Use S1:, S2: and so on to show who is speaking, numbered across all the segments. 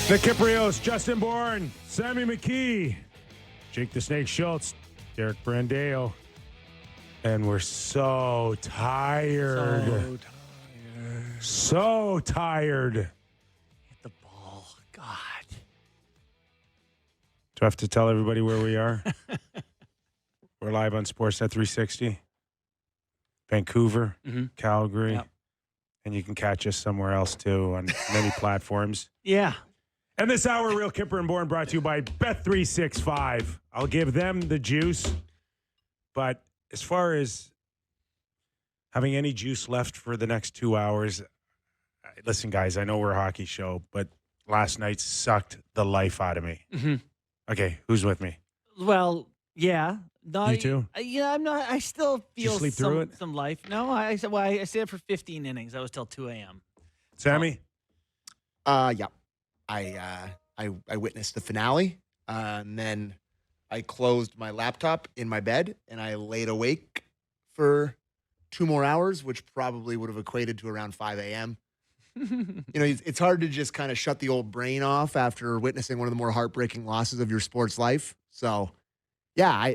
S1: The Kypreos, Justin Bourne, Sammy McKee, Jake the Snake Schultz, Derek Brandeo. And we're so tired. So tired.
S2: Hit the ball. God.
S1: Do I have to tell everybody where we are? We're live on Sportsnet 360. Vancouver, Calgary. Yep. And you can catch us somewhere else, too, on many platforms.
S2: Yeah.
S1: And this hour, Real Kyper and Bourne, brought to you by Bet365. I'll give them the juice. But as far as having any juice left for the next 2 hours, listen, guys, I know we're a hockey show, but last night sucked the life out of me. Mm-hmm. Okay, who's with me?
S2: Well, yeah.
S1: You too?
S2: Yeah, I'm not. I still feel
S1: some
S2: life. No, I stayed up for 15 innings. That was till 2 a.m.
S1: Sammy?
S3: Yeah. I witnessed the finale, and then I closed my laptop in my bed, and I laid awake for 2 more hours, which probably would have equated to around 5 a.m. It's hard to just kind of shut the old brain off after witnessing one of the more heartbreaking losses of your sports life. So, yeah,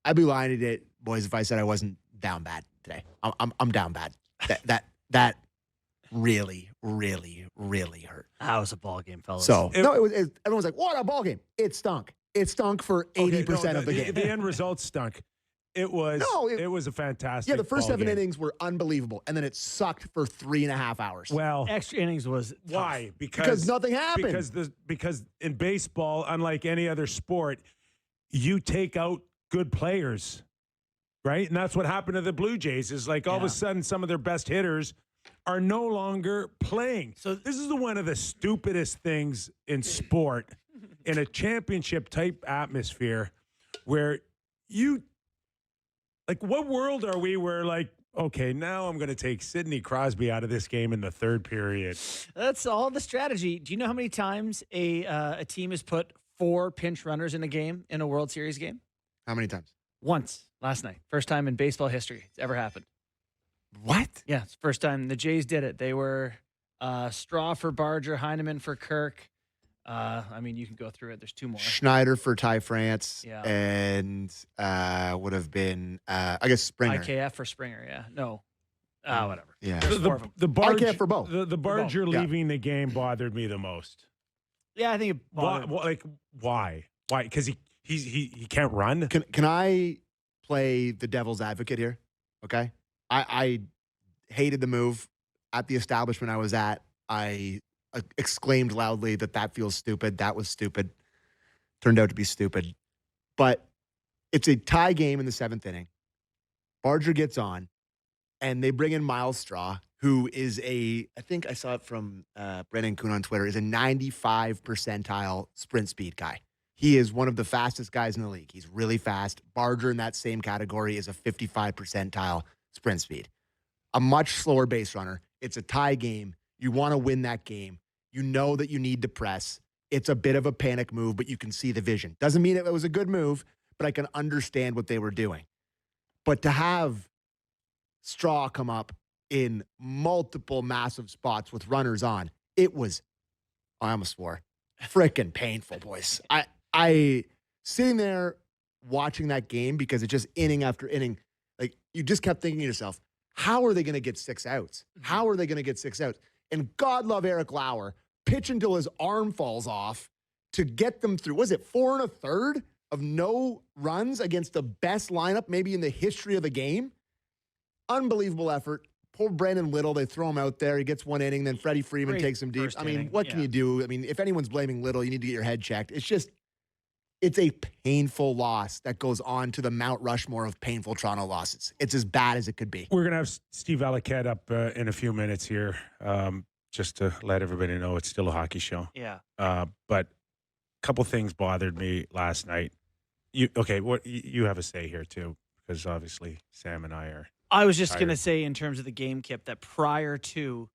S3: I'd be lying to you, boys, if I said I wasn't down bad today. I'm down bad. That really, really, really hurt.
S2: That was a ball game, fellas.
S3: So everyone's like, "What a ball game!" It stunk. It stunk for 80% of the game.
S1: The end result stunk. It was a fantastic.
S3: Yeah, the first 7
S1: game.
S3: innings were unbelievable, and then it sucked for 3.5 hours.
S1: Well,
S2: extra innings was
S1: why?
S2: Tough.
S3: Because nothing happened.
S1: Because in baseball, unlike any other sport, you take out good players, right? And that's what happened to the Blue Jays. Is like all of a sudden some of their best hitters are no longer playing. So this is one of the stupidest things in sport, in a championship type atmosphere, where you. Like, what world are we where, like, okay, now I'm going to take Sidney Crosby out of this game in the third period?
S2: That's all the strategy. Do you know how many times a team has put 4 pinch runners in a game, in a World Series game?
S3: How many times?
S2: Once, last night. First time in baseball history it's ever happened.
S3: What?
S2: Yeah, it's the first time the Jays did it. They were Straw for Barger, Heineman for Kirk. You can go through it. There's 2 more.
S3: Schneider for Ty France.
S2: Yeah.
S3: And would have been, I guess, Springer.
S2: IKF for Springer, yeah. No. Whatever.
S3: Yeah.
S1: The Barger,
S3: IKF for both.
S1: The Barger leaving the game bothered me the most.
S2: Yeah, I think it bothered
S1: me. Why? Why? Because he can't run?
S3: Can I play the devil's advocate here? Okay. I hated the move at the establishment I was at. I exclaimed loudly that feels stupid. That was stupid. Turned out to be stupid. But it's a tie game in the 7th inning. Barger gets on, and they bring in Miles Straw, who is I think I saw it from Brendan Kuhn on Twitter, is a 95 percentile sprint speed guy. He is one of the fastest guys in the league. He's really fast. Barger in that same category is a 55 percentile sprint speed. A much slower base runner. It's a tie game. You want to win that game. You know that you need to press. It's a bit of a panic move, but you can see the vision. Doesn't mean it was a good move, but I can understand what they were doing. But to have Straw come up in multiple massive spots with runners on, it was, I almost swore, freaking painful, boys. I sitting there watching that game because it's just inning after inning, like you just kept thinking to yourself, how are they going to get 6 outs? How are they going to get 6 outs? And God love Eric Lauer, pitch until his arm falls off to get them through. Was it 4 1/3 of no runs against the best lineup maybe in the history of the game? Unbelievable effort. Poor Brandon Little, they throw him out there. He gets 1 inning, then Freddie Freeman takes him deep. What can you do? I mean, if anyone's blaming Little, you need to get your head checked. It's a painful loss that goes on to the Mount Rushmore of painful Toronto losses. It's as bad as it could be.
S1: We're going to have Steve Valiquette up in a few minutes here, just to let everybody know it's still a hockey show.
S2: Yeah.
S1: But a couple things bothered me last night. What you have a say here too, because obviously Sam and I are.
S2: I was just going to say in terms of the game, Kip, that prior to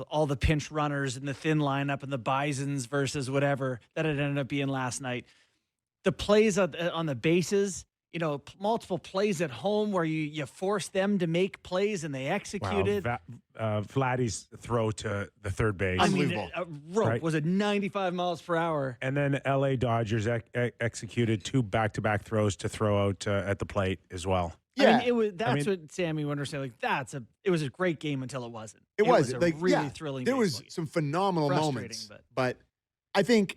S2: all the pinch runners and the thin lineup and the Bisons versus whatever that it ended up being last night, the plays on the bases, multiple plays at home where you force them to make plays and they executed.
S1: Vladdy's throw to the third base.
S2: I mean,
S3: Unbelievable.
S2: a rope
S1: Right.
S2: was at 95 miles per hour.
S1: And then L.A. Dodgers executed 2 back-to-back throws to throw out at the plate as well.
S3: Yeah.
S2: I mean, what Sammy Wonder said. Like, it was a great game until it wasn't.
S3: It was
S2: a
S3: like,
S2: really thrilling.
S3: There was
S2: baseball game.
S3: some phenomenal
S2: Frustrating,
S3: moments, but I think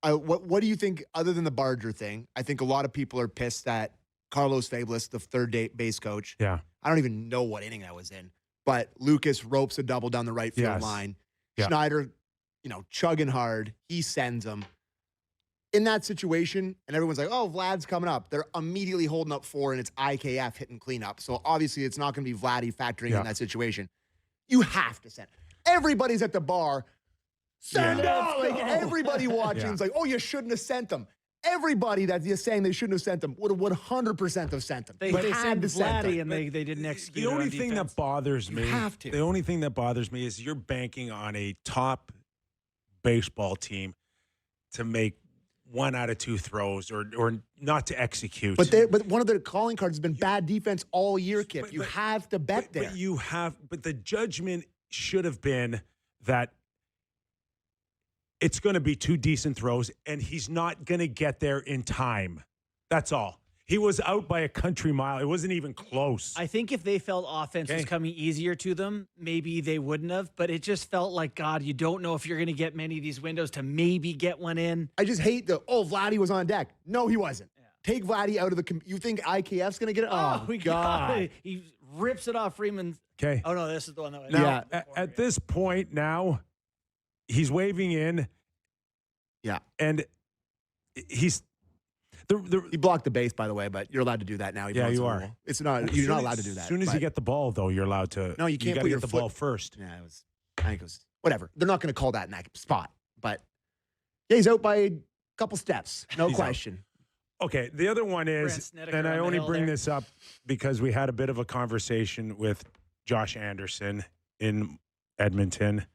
S3: what do you think other than the Barger thing? I think a lot of people are pissed that Carlos Fabulous, the third base coach.
S1: Yeah.
S3: I don't even know what inning I was in, but Lucas ropes a double down the right field line.
S1: Yeah.
S3: Schneider, chugging hard. He sends him. In that situation, and everyone's like, oh, Vlad's coming up. They're immediately holding up 4, and it's IKF hitting cleanup. So obviously it's not going to be Vladdy factoring in that situation. You have to send. Everybody's at the bar. Send him! Like, everybody watching is like, oh, you shouldn't have sent them. Everybody that you're saying they shouldn't have sent them would 100% have sent them.
S2: They
S3: had
S2: sent
S3: to send
S2: Vladdy
S3: them.
S2: and they didn't execute.
S1: The only thing that bothers me,
S3: have to.
S1: The only thing that bothers me is you're banking on a top baseball team to make 1 out of 2 throws or not to execute.
S3: But one of their calling cards has been bad defense all year, Kip. You have to bet there.
S1: But the judgment should have been that it's going to be 2 decent throws, and he's not going to get there in time. That's all. He was out by a country mile. It wasn't even close.
S2: I think if they felt offense was coming easier to them, maybe they wouldn't have. But it just felt like, God, you don't know if you're going to get many of these windows to maybe get one in.
S3: I just hate Vladdy was on deck. No, he wasn't. Yeah. Take Vladdy out of the. You think IKF's going to get it? Oh, God.
S2: He rips it off Freeman's.
S1: Okay.
S2: Oh, no, this is the one that went.
S1: Now, at this point now, he's waving in.
S3: Yeah.
S1: And he's.
S3: He blocked the base, by the way, but you're allowed to do that now.
S1: Yeah, you are.
S3: It's not. You're not allowed to do that.
S1: As soon as you get the ball, though, you're allowed to.
S3: No, you can't
S1: gotta
S3: put your
S1: get the
S3: foot,
S1: ball first.
S3: Yeah, I think it was whatever. They're not going to call that in that spot, but yeah, he's out by a couple steps, no question.
S1: Okay, the other one is, and I only bring this up because we had a bit of a conversation with Josh Anderson in Edmonton,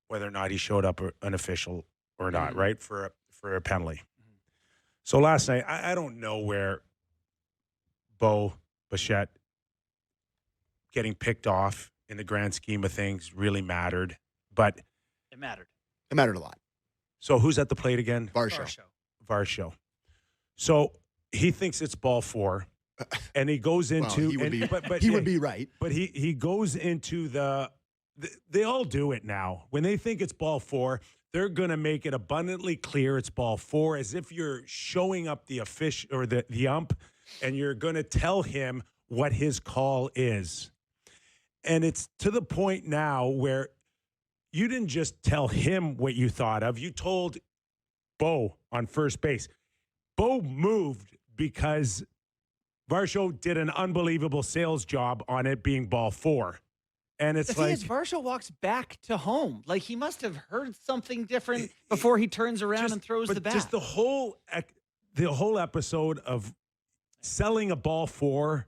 S1: whether or not he showed up an official or not, right, for a penalty. So last night, I don't know where Bo Bichette getting picked off in the grand scheme of things really mattered, but
S2: it mattered.
S3: It mattered a lot.
S1: So who's at the plate again?
S3: Varsho.
S1: So he thinks it's ball 4, and he goes into.
S3: He would be right.
S1: But he goes into they all do it now. When they think it's ball 4, they're going to make it abundantly clear it's ball 4, as if you're showing up the official or the ump, and you're going to tell him what his call is. And it's to the point now where you didn't just tell him what you thought of. You told Bo on first base. Bo moved because Varsho did an unbelievable sales job on it being ball 4. And it's
S2: the thing is, Varsho walks back to home. Like, he must have heard something different before he turns around and throws the bat.
S1: Just the whole episode of selling a ball 4,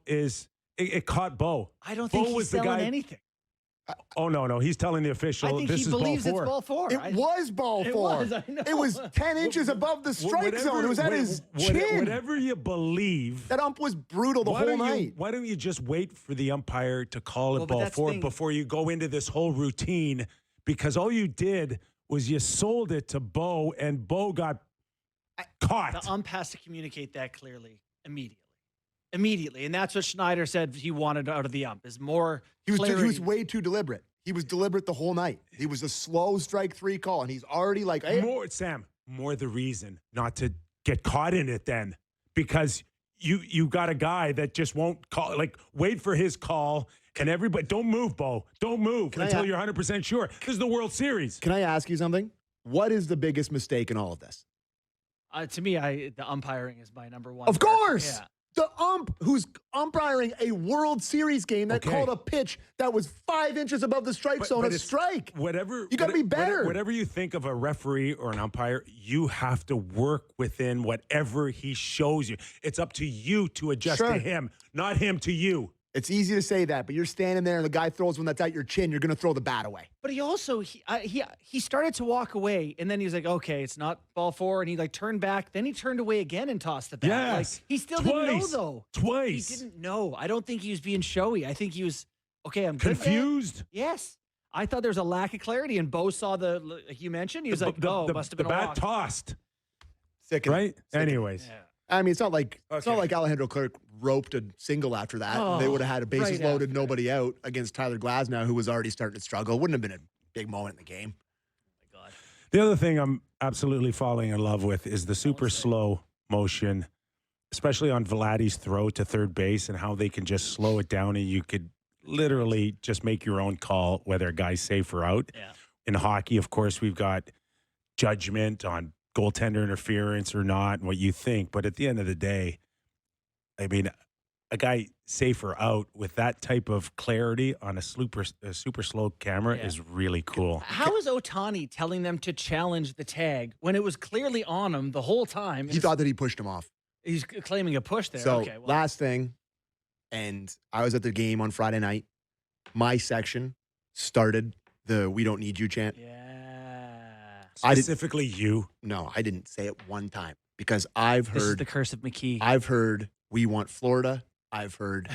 S1: is it caught Bo.
S2: I don't think he's selling anything.
S1: Oh, no. He's telling the official
S2: I think
S1: this
S2: he
S1: is
S2: believes
S1: ball 4.
S2: It's ball 4.
S3: It was ball 4.
S2: It was, I know.
S3: It was 10 inches above the strike zone. It was at his chin.
S1: Whatever you believe.
S3: That ump was brutal the whole night.
S1: Why don't you just wait for the umpire to call it ball 4 before you go into this whole routine? Because all you did was you sold it to Bo, and Bo got caught.
S2: The ump has to communicate that clearly immediately. And that's what Schneider said he wanted out of the ump, is more clarity.
S3: He was way too deliberate. He was deliberate the whole night. He was a slow strike 3 call, and he's already like, hey.
S1: More the reason not to get caught in it then, because you got a guy that just won't call, like, wait for his call, and everybody, don't move, Bo. Don't move until you're 100% sure. This is the World Series.
S3: Can I ask you something? What is the biggest mistake in all of this?
S2: To me, the umpiring is my number one.
S3: Of course.
S2: Yeah.
S3: The ump who's umpiring a World Series game that called a pitch that was 5 inches above the strike zone, a strike.
S1: Whatever.
S3: You got to be better.
S1: Whatever you think of a referee or an umpire, you have to work within whatever he shows you. It's up to you to adjust to him, not him to you.
S3: It's easy to say that, but you're standing there and the guy throws one that's at your chin, you're going to throw the bat away.
S2: But he also he started to walk away, and then he was like, "Okay, it's not ball 4," and he like turned back. Then he turned away again and tossed the bat.
S1: Yes,
S2: like, he still didn't know though.
S1: Twice.
S2: He didn't know. I don't think he was being showy. I think he was okay. I'm good
S1: confused.
S2: then. Yes, I thought there was a lack of clarity, and Bo saw like you mentioned. He was like, must have been
S1: the
S2: a
S1: bat
S2: walk.
S1: tossed."
S3: Sickening.
S1: Right. Anyways.
S2: Yeah.
S3: I mean, it's not like Alejandro Kirk roped a single after that.
S2: Oh,
S3: they would have had a bases
S2: right
S3: loaded,
S2: after.
S3: nobody out against Tyler Glasnow, who was already starting to struggle. Wouldn't have been a big moment in the game.
S2: Oh my God.
S1: The other thing I'm absolutely falling in love with is the super slow motion, especially on Vladdy's throw to third base and how they can just slow it down and you could literally just make your own call whether a guy's safe or out.
S2: Yeah.
S1: In hockey, of course, we've got judgment on goaltender interference or not and what you think. But at the end of the day, I mean, a guy safe or out with that type of clarity on a super slow camera is really cool.
S2: How is Ohtani telling them to challenge the tag when it was clearly on him the whole time?
S3: He thought that he pushed him off.
S2: He's claiming a push there.
S3: So,
S2: okay, well,
S3: last thing, and I was at the game on Friday night. My section started the "We don't need you" chant.
S2: yeah.
S1: Specifically you.
S3: No, I didn't say it one time because I've
S2: This is
S3: heard
S2: the curse of McKee.
S3: I've heard "We want Florida." I've heard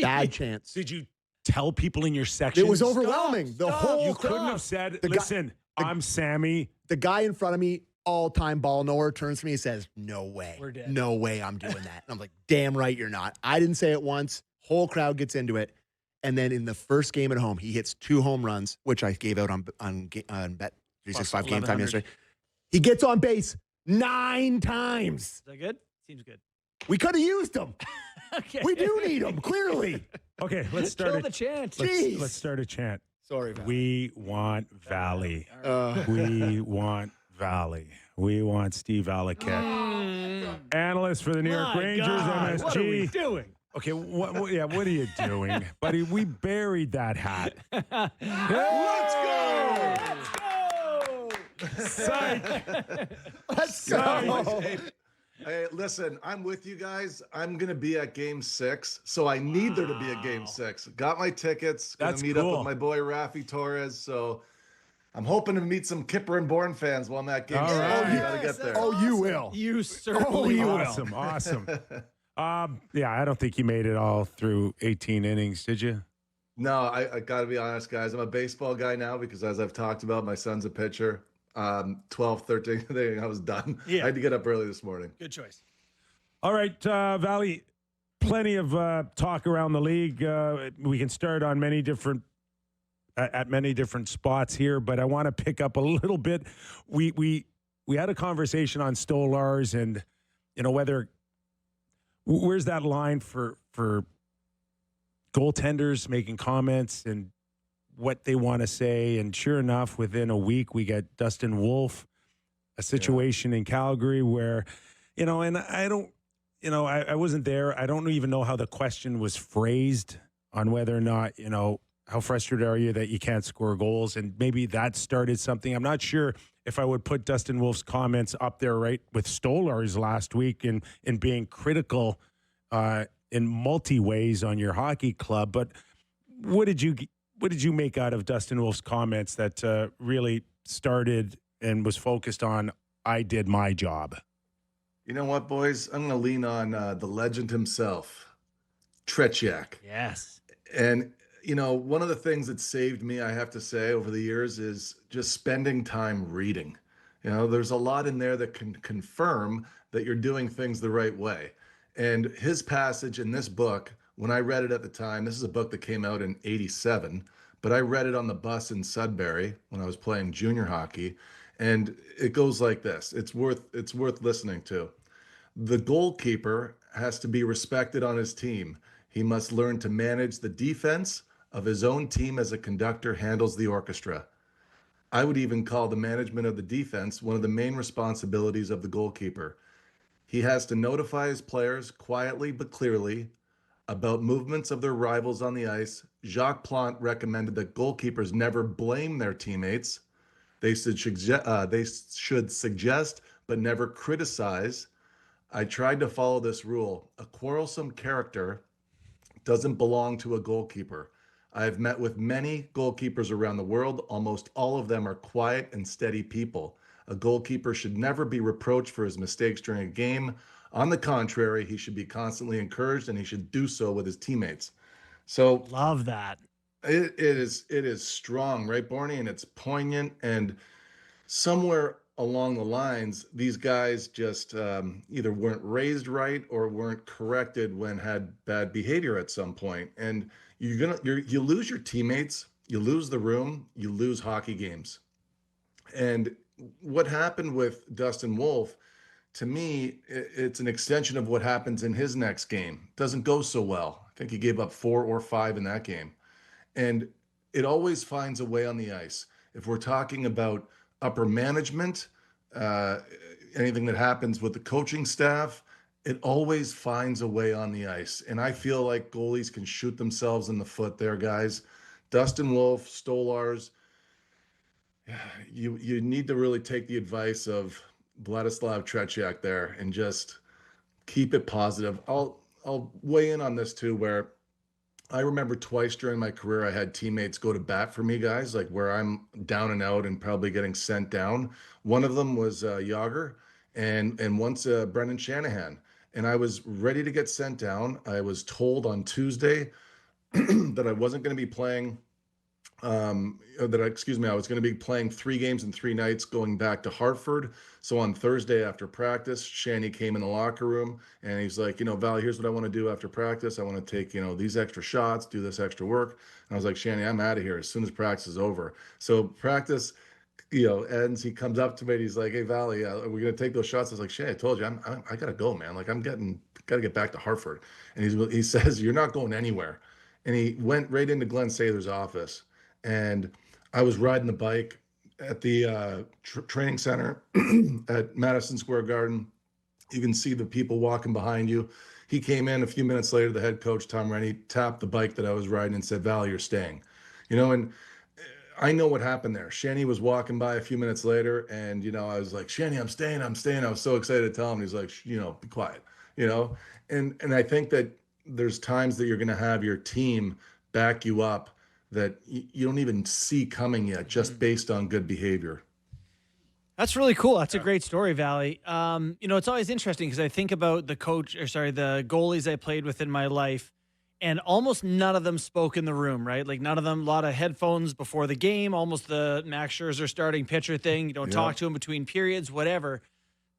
S3: bad chants.
S1: Did you tell people in your section?
S3: It was overwhelming. The whole
S1: You
S3: crowd.
S1: couldn't have said,
S3: The guy-
S1: listen, I'm Sammy.
S3: The guy in front of me, all-time ball knower, turns to me and says, "No way.
S2: We're dead.
S3: No way I'm doing that." And I'm like, damn right you're not. I didn't say it once. Whole crowd gets into it. And then in the first game at home, he hits 2 home runs, which I gave out on Bet 365 Game Time
S2: 1100.
S3: yesterday. He gets on base 9 times.
S2: Is that good? Seems good.
S3: We could have used him.
S2: Okay.
S3: We do need him, clearly.
S1: Okay, let's start
S2: Kill
S1: it.
S2: the chant.
S3: Jeez.
S1: Let's start a chant.
S3: Sorry, Val.
S1: We want Valley.
S3: Uh,
S1: We want Valley. We want Steve Valiquette. Analyst for the New York
S2: My
S1: Rangers,
S2: God,
S1: MSG.
S2: what are we doing?
S1: Okay, what are you doing? Buddy, we buried that hat.
S4: Let's go!
S1: Psych.
S3: let's go.
S4: Hey, listen, I'm with you guys. I'm going to be at Game 6, so I need there to be a Game 6. Got my tickets. Going
S1: That's
S4: to meet up
S1: cool.
S4: with my boy Rafi Torres, so I'm hoping to meet some Kyper and Bourne fans while I'm at Game
S1: All
S4: 6.
S1: right.
S4: I
S1: Yes,
S4: got to get there.
S3: Oh, you will.
S2: You certainly
S3: you
S2: will.
S1: Awesome, awesome. Yeah, I don't think you made it all through 18 innings, did you?
S4: No, I got to be honest, guys. I'm a baseball guy now because, as I've talked about, my son's a pitcher. 12, 13, I was done.
S2: Yeah.
S4: I had to get up early this morning.
S2: Good choice.
S1: All right, Valley, plenty of talk around the league. We can start on many different at many different spots here, but I want to pick up a little bit. We had a conversation on Stolars and where's that line for goaltenders making comments and what they want to say. And sure enough, within a week, we get Dustin Wolf, a situation in Calgary where, and I don't, I wasn't there. I don't even know how the question was phrased on whether or not, how frustrated are you that you can't score goals? And maybe that started something. I'm not sure if I would put Dustin Wolf's comments up there right with Stolar's last week in being critical in multi ways on your hockey club. But what did you make out of Dustin Wolf's comments that really started and was focused on, I did my job?
S4: You know what, boys? I'm going to lean on the legend himself, Tretiak.
S2: Yes.
S4: And, one of the things that saved me, I have to say, over the years is just spending time reading. There's a lot in there that can confirm that you're doing things the right way. And his passage in this book, when I read it at the time, this is a book that came out in '87, but I read it on the bus in Sudbury when I was playing junior hockey. And it goes like this. It's worth listening to. The goalkeeper has to be respected on his team. He must learn to manage the defense of his own team as a conductor handles the orchestra. I would even call the management of the defense one of the main responsibilities of the goalkeeper. He has to notify his players quietly but clearly about movements of their rivals on the ice. Jacques Plante recommended that goalkeepers never blame their teammates. They should suggest but never criticize. I tried to follow this rule. A quarrelsome character doesn't belong to a goalkeeper. I've met with many goalkeepers around the world. Almost all of them are quiet and steady people. A goalkeeper should never be reproached for his mistakes during a game. On the contrary, he should be constantly encouraged, and he should do so with his teammates. So
S2: Love that.
S4: it is strong, right, Bourne? And it's poignant. And somewhere along the lines, these guys just either weren't raised right or weren't corrected when had bad behavior at some point. And you lose your teammates, you lose the room, you lose hockey games. And what happened with Dustin Wolf, to me, it's an extension of what happens in his next game. Doesn't go so well. I think he gave up 4 or 5 in that game. And it always finds a way on the ice. If we're talking about upper management, anything that happens with the coaching staff, it always finds a way on the ice. And I feel like goalies can shoot themselves in the foot there, guys. Dustin Wolf, Stolars, you need to really take the advice of Vladislav Tretiak there and just keep it positive. I'll weigh in on this too, where I remember twice during my career I had teammates go to bat for me, guys, like where I'm down and out and probably getting sent down. One of them was Yager, and once Brendan Shanahan. And I was ready to get sent down. I was told on Tuesday that I wasn't going to be playing. I was going to be playing 3 games in 3 nights going back to Hartford. So on Thursday after practice, Shanny came in the locker room and he's like, Val, here's what I want to do after practice. I want to take, these extra shots, do this extra work. And I was like, Shanny, I'm out of here as soon as practice is over. So practice, ends. He comes up to me and he's like, hey, Valley, are we going to take those shots? I was like, Shanny, I told you, I got to go, man. Like got to get back to Hartford. And he says, you're not going anywhere. And he went right into Glenn Sather's office. And I was riding the bike at the training center at Madison Square Garden. You can see the people walking behind you. He came in a few minutes later, the head coach, Tom Rennie, tapped the bike that I was riding and said, Val, you're staying. And I know what happened there. Shanny was walking by a few minutes later and, I was like, Shanny, I'm staying. I was so excited to tell him. He's like, be quiet, And I think that there's times that you're going to have your team back you up that you don't even see coming yet, just based on good behavior.
S2: That's really cool. That's a great story, Valley. It's always interesting because I think about the goalies I played with in my life, and almost none of them spoke in the room, right? Like none of them, a lot of headphones before the game, almost the Max Scherzer starting pitcher thing. You don't talk to him between periods, whatever.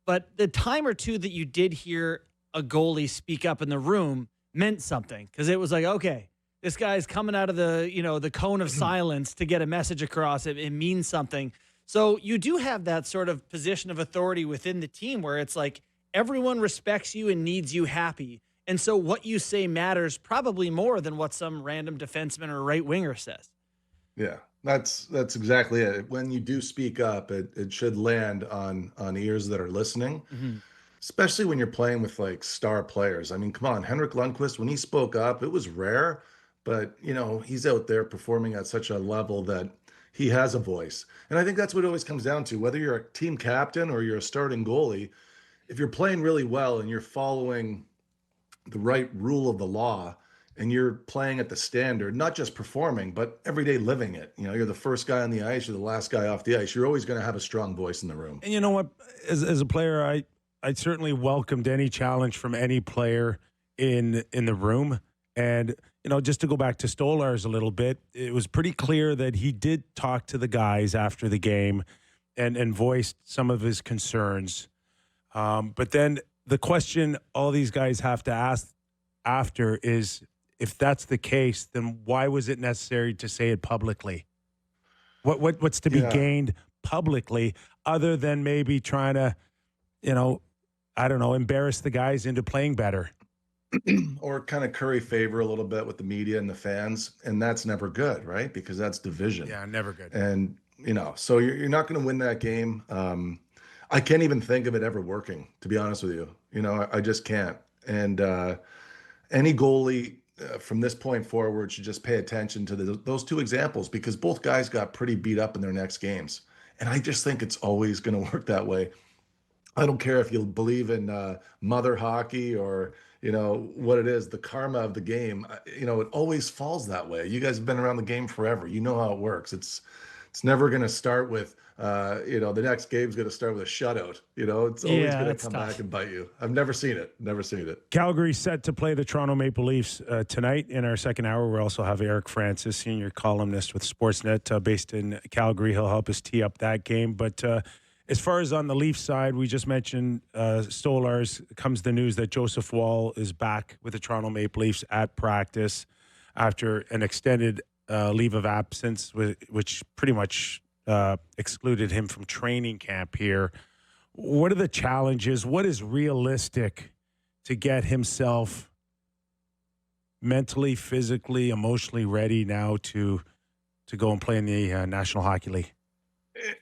S2: But the time or two that you did hear a goalie speak up in the room meant something because it was like, okay, this guy's coming out of the cone of silence to get a message across. It means something. So you do have that sort of position of authority within the team where it's like everyone respects you and needs you happy. And so what you say matters probably more than what some random defenseman or right winger says.
S4: Yeah, that's exactly it. When you do speak up, it should land on ears that are listening. Mm-hmm. Especially when you're playing with like star players. I mean, come on, Henrik Lundqvist, when he spoke up, it was rare. But, he's out there performing at such a level that he has a voice. And I think that's what it always comes down to. Whether you're a team captain or you're a starting goalie, if you're playing really well and you're following the right rule of the law and you're playing at the standard, not just performing, but every day living it. You're the first guy on the ice, you're the last guy off the ice. You're always going to have a strong voice in the room.
S1: And you know what? As a player, I certainly welcomed any challenge from any player in the room. And just to go back to Stolars a little bit, it was pretty clear that he did talk to the guys after the game and voiced some of his concerns. But then the question all these guys have to ask after is, if that's the case, then why was it necessary to say it publicly? What's to be gained publicly other than maybe trying to, embarrass the guys into playing better?
S4: Or kind of curry favor a little bit with the media and the fans. And that's never good, right? Because that's division.
S1: Yeah, never good.
S4: And, so you're not going to win that game. I can't even think of it ever working, to be honest with you. I just can't. And any goalie from this point forward should just pay attention to those 2 examples, because both guys got pretty beat up in their next games. And I just think it's always going to work that way. I don't care if you believe in mother hockey or what it is, the karma of the game. It always falls that way. You guys have been around the game forever. You know how it works. It's never going to start with the next game's going to start with a shutout. It's always
S2: Yeah,
S4: going to
S2: it's
S4: come
S2: tough.
S4: back and bite you. I've never seen it. Never seen it.
S1: Calgary set to play the Toronto Maple Leafs tonight in our second hour. We'll also have Eric Francis, senior columnist with Sportsnet, based in Calgary. He'll help us tee up that game. But as far as on the Leafs side, we just mentioned Stolars. Comes the news that Joseph Woll is back with the Toronto Maple Leafs at practice after an extended leave of absence, which pretty much excluded him from training camp here. What are the challenges? What is realistic to get himself mentally, physically, emotionally ready now to go and play in the National Hockey League?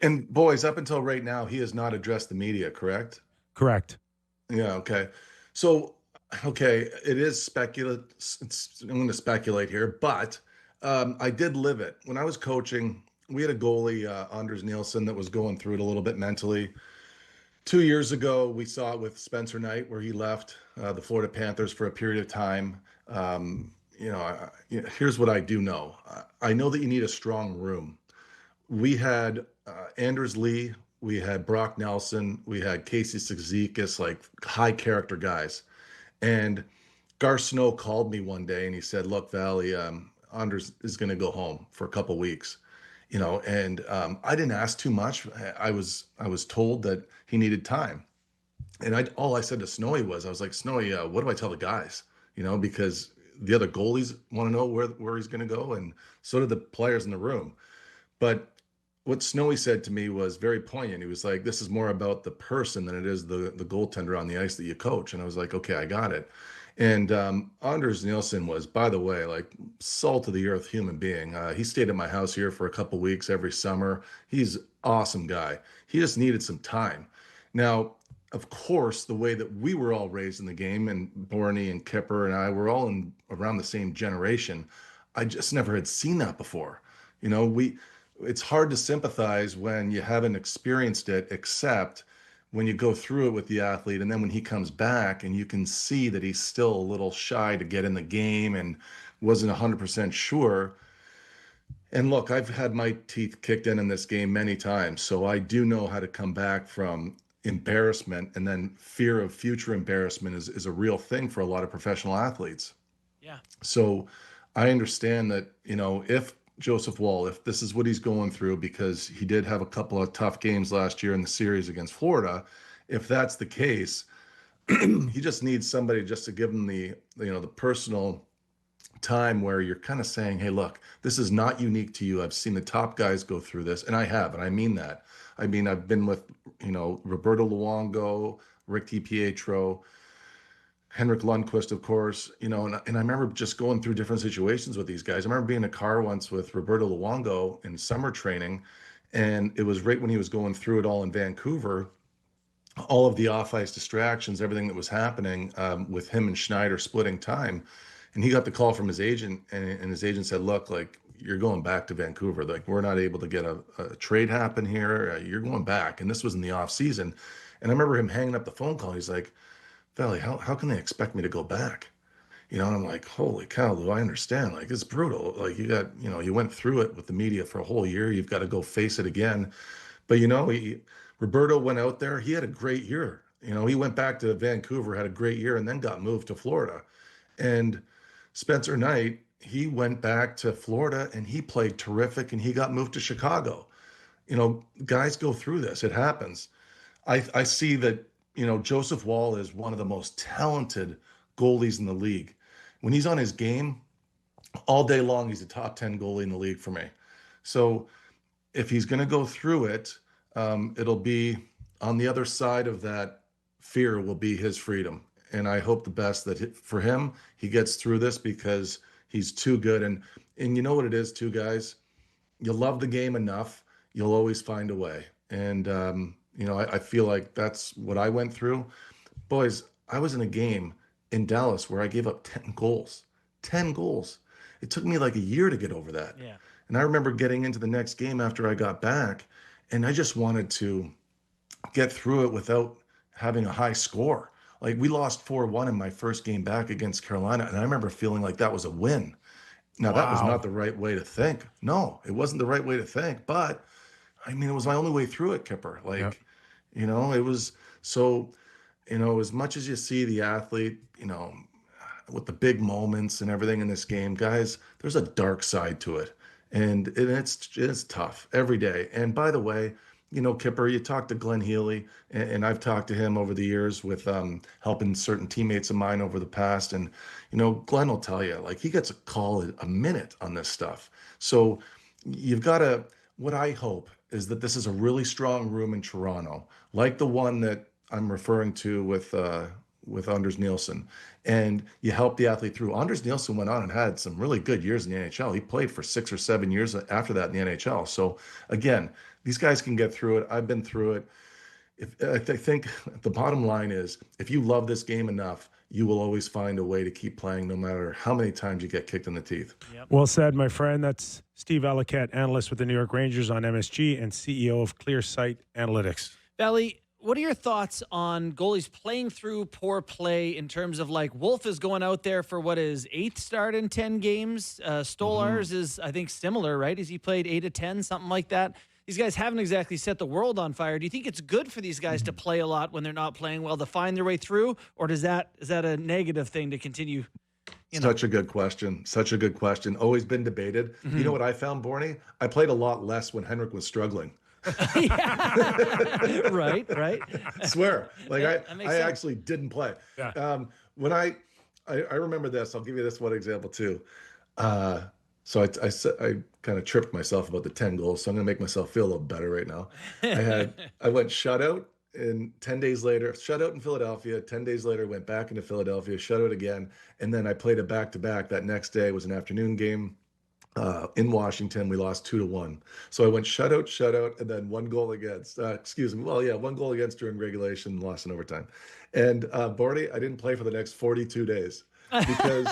S4: And boys, up until right now, he has not addressed the media, correct?
S1: Correct.
S4: Yeah, okay. So, okay, it is I'm going to speculate here, but I did live it. When I was coaching, we had a goalie, Anders Nielsen, that was going through it a little bit mentally. 2 years ago, we saw it with Spencer Knight, where he left the Florida Panthers for a period of time. Here's what I do know. I know that you need a strong room. We had Anders Lee, we had Brock Nelson, we had Casey Cizikas, like high character guys. And Gar Snow called me one day and he said, "Look, Valley, Anders is going to go home for a couple weeks." And I didn't ask too much. I was told that he needed time. And all I said to Snowy was, I was like, "Snowy, what do I tell the guys?" Because the other goalies want to know where he's going to go. And so did the players in the room. But what Snowy said to me was very poignant. He was like, "This is more about the person than it is the goaltender on the ice that you coach." And I was like, "Okay, I got it." And Anders Nielsen was, by the way, like salt of the earth human being. He stayed at my house here for a couple weeks every summer. He's an awesome guy. He just needed some time. Now, of course, the way that we were all raised in the game, and Bourne and Kyper and I were all around the same generation, I just never had seen that before. It's hard to sympathize when you haven't experienced it, except when you go through it with the athlete, and then when he comes back and you can see that he's still a little shy to get in the game and wasn't 100% sure. And look, I've had my teeth kicked in this game many times, so I do know how to come back from embarrassment, and then fear of future embarrassment is a real thing for a lot of professional athletes.
S2: Yeah.
S4: So I understand that, if Joseph Woll, if this is what he's going through, because he did have a couple of tough games last year in the series against Florida, if that's the case, he just needs somebody just to give him the personal time where you're kind of saying, "Hey, look, this is not unique to you. I've seen the top guys go through this," and I have, and I mean that. I mean, I've been with, Roberto Luongo, Rick DiPietro, Henrik Lundqvist, of course, and I remember just going through different situations with these guys. I remember being in a car once with Roberto Luongo in summer training, and it was right when he was going through it all in Vancouver, all of the off-ice distractions, everything that was happening with him and Schneider splitting time. And he got the call from his agent, and his agent said, "Look, like, you're going back to Vancouver. Like, we're not able to get a trade happen here. You're going back." And this was in the off season. And I remember him hanging up the phone call. He's like, "Valley, how can they expect me to go back?" And I'm like, "Holy cow, Lou, I understand. Like, it's brutal. Like, you went through it with the media for a whole year. You've got to go face it again." But, Roberto went out there. He had a great year. He went back to Vancouver, had a great year, and then got moved to Florida. And Spencer Knight, he went back to Florida and he played terrific, and he got moved to Chicago. Guys go through this. It happens. I see that, Joseph Woll is one of the most talented goalies in the league. When he's on his game, all day long, he's a top 10 goalie in the league for me. So if he's going to go through it, it'll be on the other side of that. Fear will be his freedom. And I hope the best that for him, he gets through this, because he's too good. And you know what it is too, guys? You love the game enough, you'll always find a way. And, I feel like that's what I went through. Boys, I was in a game in Dallas where I gave up 10 goals. 10 goals. It took me like a year to get over that.
S2: Yeah.
S4: And I remember getting into the next game after I got back, and I just wanted to get through it without having a high score. Like we lost 4-1 in my first game back against Carolina, and I remember feeling like that was a win. Now that was not
S1: Wow.
S4: the right way to think. No, it wasn't the right way to think, but I mean, it was my only way through it, Kipper.
S1: Yeah.
S4: Like, it was so, as much as you see the athlete, with the big moments and everything in this game, guys, there's a dark side to it. And it's tough every day. And by the way, Kipper, you talked to Glenn Healy, and I've talked to him over the years with helping certain teammates of mine over the past. And, Glenn will tell you, like, he gets a call a minute on this stuff. So you've got to, what I hope is that this is a really strong room in Toronto, like the one that I'm referring to with Anders Nielsen, and you help the athlete through. Anders Nielsen went on and had some really good years in the NHL. He played for 6 or 7 years after that in the NHL. So again, these guys can get through it. I've been through it. I think the bottom line is, if you love this game enough, you will always find a way to keep playing, no matter how many times you get kicked in the teeth.
S2: Yep.
S1: Well said, my friend. That's Steve Valiquette, analyst with the New York Rangers on MSG and CEO of ClearSight Analytics.
S2: Valley, what are your thoughts on goalies playing through poor play in terms of, like, Wolf is going out there for what is 8th start in 10 games. Stolarz is, I think, similar, right? Has he played 8 of 10, something like that? These guys haven't exactly set the world on fire. Do you think it's good for these guys to play a lot when they're not playing well to find their way through, or is that a negative thing to continue?
S4: Such a good question. Such a good question. Always been debated. You know what I found, Bourne? I played a lot less when Henrik was struggling.
S2: Right.
S4: I swear. Like
S2: That makes
S4: I
S2: sense.
S4: actually didn't play.
S1: Yeah.
S4: When I remember this, I'll give you this one example too. So I kind of tripped myself about the 10 goals. So I'm going to make myself feel a little better right now. I went shutout, and 10 days later, shutout in Philadelphia. 10 days later, went back into Philadelphia, shutout again. And then I played a back-to-back. That next day was an afternoon game. In Washington, we lost 2-1. So I went shutout, and then 1 goal against. Excuse me. Well, yeah, 1 goal against during regulation, lost in overtime. And Bordy, I didn't play for the next 42 days because.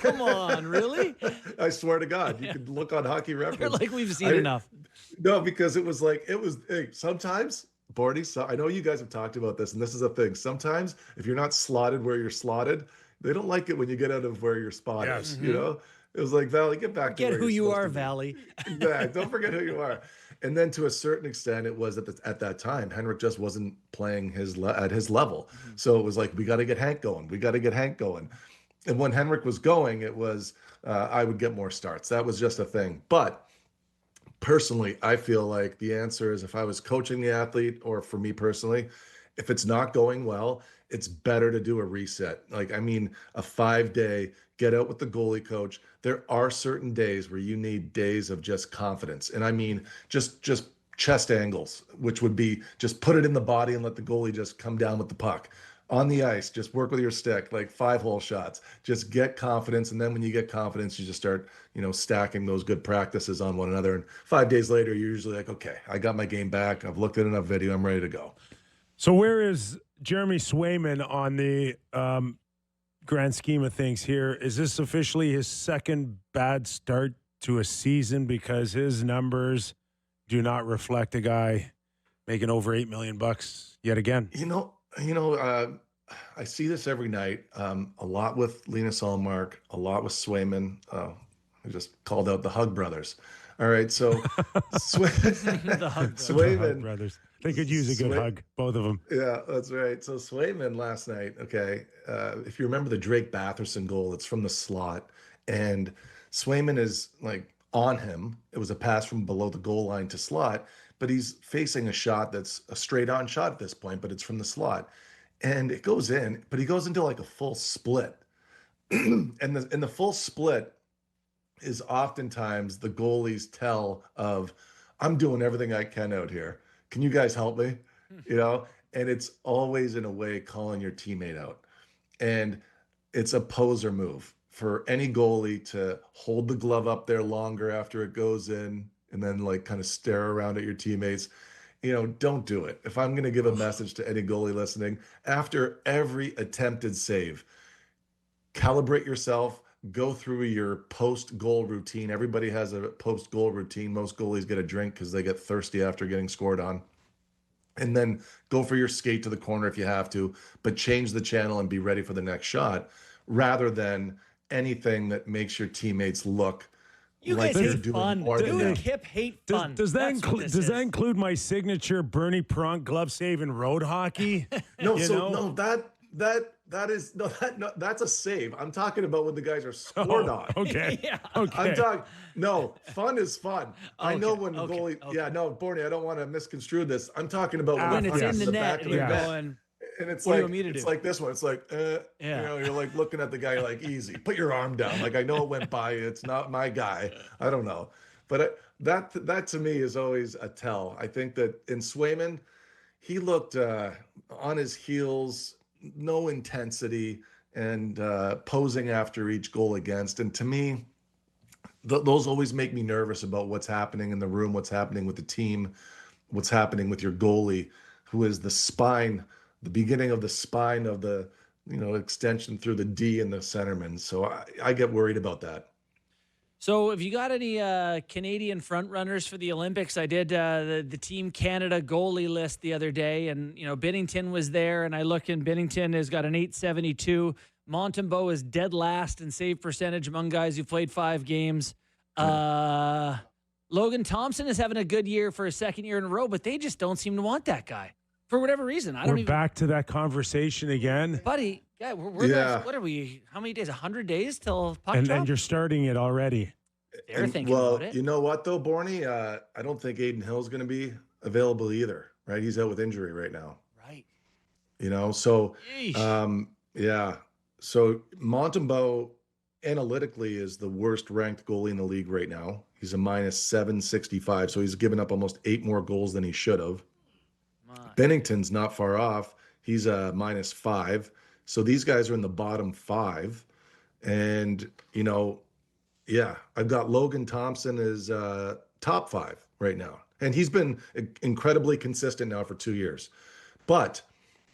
S2: Come on, really?
S4: I swear to God, you could look on Hockey
S2: They're
S4: Reference.
S2: like, we've seen enough.
S4: No, because it was hey, sometimes. Bordy, so I know you guys have talked about this, and this is a thing. Sometimes, if you're not slotted where you're slotted, they don't like it when you get out of where your spot
S1: Yes.
S4: is. It was like, Valley, get back to
S2: Get
S4: where
S2: who
S4: you're
S2: you
S4: supposed
S2: are,
S4: to be.
S2: Valley.
S4: Yeah, don't forget who you are. And then to a certain extent, it was at that time, Henrik just wasn't playing at his level. So it was like, we got to get Hank going. We got to get Hank going. And when Henrik was going, it was I would get more starts. That was just a thing. But personally, I feel like the answer is, if I was coaching the athlete, or for me personally, if it's not going well, it's better to do a reset. Like, I mean, a 5-day, get out with the goalie coach. There are certain days where you need days of just confidence. And I mean, just chest angles, which would be just put it in the body and let the goalie just come down with the puck. On the ice, just work with your stick, like 5-hole shots. Just get confidence, and then when you get confidence, you just start, stacking those good practices on one another. And 5 days later, you're usually like, okay, I got my game back. I've looked at enough video. I'm ready to go.
S1: So where is Jeremy Swayman on the grand scheme of things here? Is this officially his second bad start to a season, because his numbers do not reflect a guy making over $8 million yet again?
S4: I see this every night. A lot with Linus Ullmark, a lot with Swayman. I just called out the Hug Brothers. All right, so
S2: The Hug
S4: Swayman
S1: Brothers. They could use a good hug, both of them.
S4: Yeah, that's right. So Swayman last night, okay, if you remember the Drake Batherson goal, it's from the slot, and Swayman is like on him. It was a pass from below the goal line to slot, but he's facing a shot that's a straight on shot at this point, but it's from the slot. And it goes in, but he goes into like a full split. and the full split is oftentimes the goalie's tell of, I'm doing everything I can out here. Can you guys help me? And it's always in a way calling your teammate out. And it's a poser move for any goalie to hold the glove up there longer after it goes in and then like kind of stare around at your teammates. Don't do it. If I'm going to give a message to any goalie listening, after every attempted save, calibrate yourself, go through your post-goal routine. Everybody has a post-goal routine. Most goalies get a drink because they get thirsty after getting scored on. and then go for your skate to the corner if you have to, but change the channel and be ready for the next shot, rather than anything that makes your teammates look
S2: You
S4: like
S2: guys
S4: you're
S2: hate
S4: doing
S2: fun.
S4: more than
S2: You and
S4: them.
S2: Kip hate fun.
S1: Does that
S2: That's what
S1: include
S2: this
S1: does that
S2: is.
S1: include my signature Bernie Pronk glove save in road hockey?
S4: No,
S1: You
S4: so
S1: know?
S4: no, that's a save. I'm talking about when the guys are scored on.
S1: Okay.
S2: Yeah.
S1: Okay.
S4: I'm talking. No, fun is fun. I know
S2: Okay,
S4: when
S2: okay,
S4: goalie.
S2: okay.
S4: Yeah, no, Borny, I don't want to misconstrue this. I'm talking about
S2: When
S4: when the
S2: it's
S4: puck
S2: in
S4: is
S2: the
S4: the
S2: net
S4: back
S2: and
S4: of the
S2: you're
S4: net.
S2: going,
S4: And it's
S2: what do you
S4: like
S2: want me to
S4: it's
S2: do?
S4: like this one. It's like, you
S2: Yeah.
S4: know, you're like looking at the guy like easy. Put your arm down. Like I know it went by you. It's not my guy. I don't know, but that to me is always a tell. I think that in Swayman, he looked on his heels, no intensity, and posing after each goal against. And to me, those always make me nervous about what's happening in the room, what's happening with the team, what's happening with your goalie, who is the spine, the beginning of the spine of the, extension through the D and the centerman. So I get worried about that.
S2: So, have you got any Canadian front runners for the Olympics? I did the Team Canada goalie list the other day, and Binnington was there, and I look, and Binnington has got an 872. Montembeault is dead last in save percentage among guys who played 5 games. Logan Thompson is having a good year for a second year in a row, but they just don't seem to want that guy for whatever reason.
S1: We're back to that conversation again.
S2: Buddy, yeah, what are we? How many days? 100 days till puck drop?
S1: And you're starting it already.
S2: They're thinking about it.
S4: You know what though, Borny? I don't think Aiden Hill's going to be available either. Right? He's out with injury right now.
S2: Right.
S4: So
S2: Yeesh.
S4: yeah. So Montembeault analytically is the worst ranked goalie in the league right now. He's a minus 765. So he's given up almost 8 more goals than he should have. Bennington's not far off. He's a minus 5. So these guys are in the bottom 5. And, yeah, I've got Logan Thompson as top 5 right now. And he's been incredibly consistent now for 2 years. But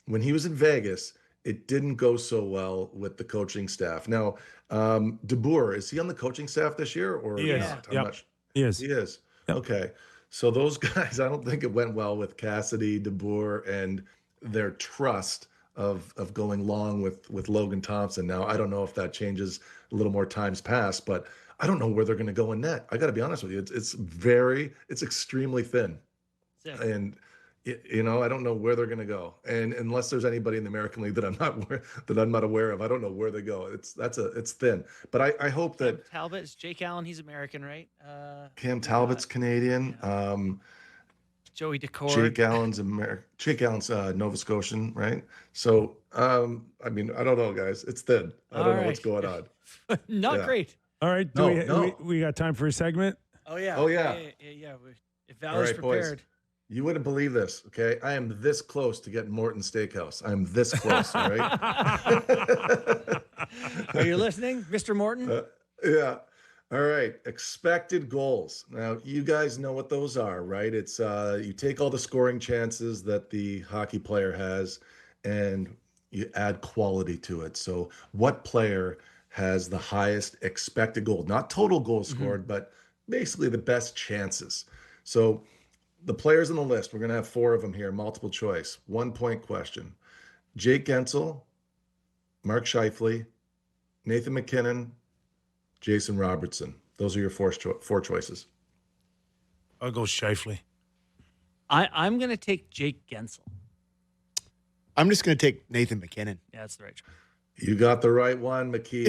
S4: when he was in Vegas, it didn't go so well with the coaching staff. Now, DeBoer, is he on the coaching staff this year or
S1: He is.
S4: not?
S1: Yep. He is.
S4: He is.
S1: Yep.
S4: Okay. So those guys, I don't think it went well with Cassidy, DeBoer, and their trust of going long with Logan Thompson. Now, I don't know if that changes a little more times past, but I don't know where they're going to go in net. I got to be honest with you. It's extremely thin.
S2: Sick.
S4: And I don't know where they're going to go. And unless there's anybody in the American League that I'm not aware of, I don't know where they go. It's thin. But I hope that
S2: Talbot's Jake Allen, he's American, right?
S4: Cam Talbot's Canadian.
S2: Joey Decord.
S4: Jake Allen's Nova Scotian, right? So I don't know, guys. It's thin. I don't know what's going on.
S2: Not great.
S1: All right. We got time for a segment?
S2: Oh yeah. Yeah. If Valley's
S4: right, boys.
S2: prepared.
S4: You wouldn't believe this, okay? I am this close to getting Morton Steakhouse. I am this close, all right?
S2: Are you listening, Mr. Morton?
S4: Yeah. All right. Expected goals. Now, you guys know what those are, right? It's you take all the scoring chances that the hockey player has and you add quality to it. So what player has the highest expected goal? Not total goals scored, but basically the best chances. So the players on the list, we're going to have 4 of them here, multiple choice, 1-point question. Jake Gensel, Mark Scheifele, Nathan McKinnon, Jason Robertson. Those are your 4 choices.
S1: I'll go Scheifele.
S2: I'm going to take Jake Gensel.
S3: I'm just going to take Nathan McKinnon.
S2: Yeah, that's the right choice.
S4: You got the right one, McKee.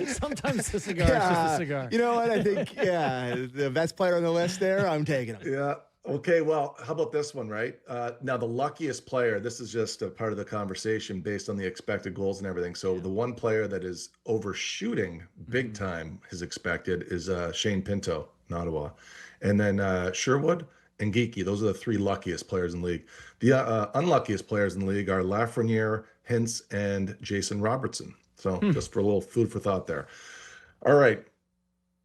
S2: Sometimes the cigar is just a cigar.
S3: You know what? I think, the best player on the list there, I'm taking him.
S4: Yeah. Okay, well, how about this one, right? Now, the luckiest player, this is just a part of the conversation based on the expected goals and everything. So the one player that is overshooting big time his expected is Shane Pinto in Ottawa. And then Sherwood and Geeky. Those are the 3 luckiest players in the league. The unluckiest players in the league are Lafreniere, Hintz, and Jason Robertson. So just for a little food for thought there. All right.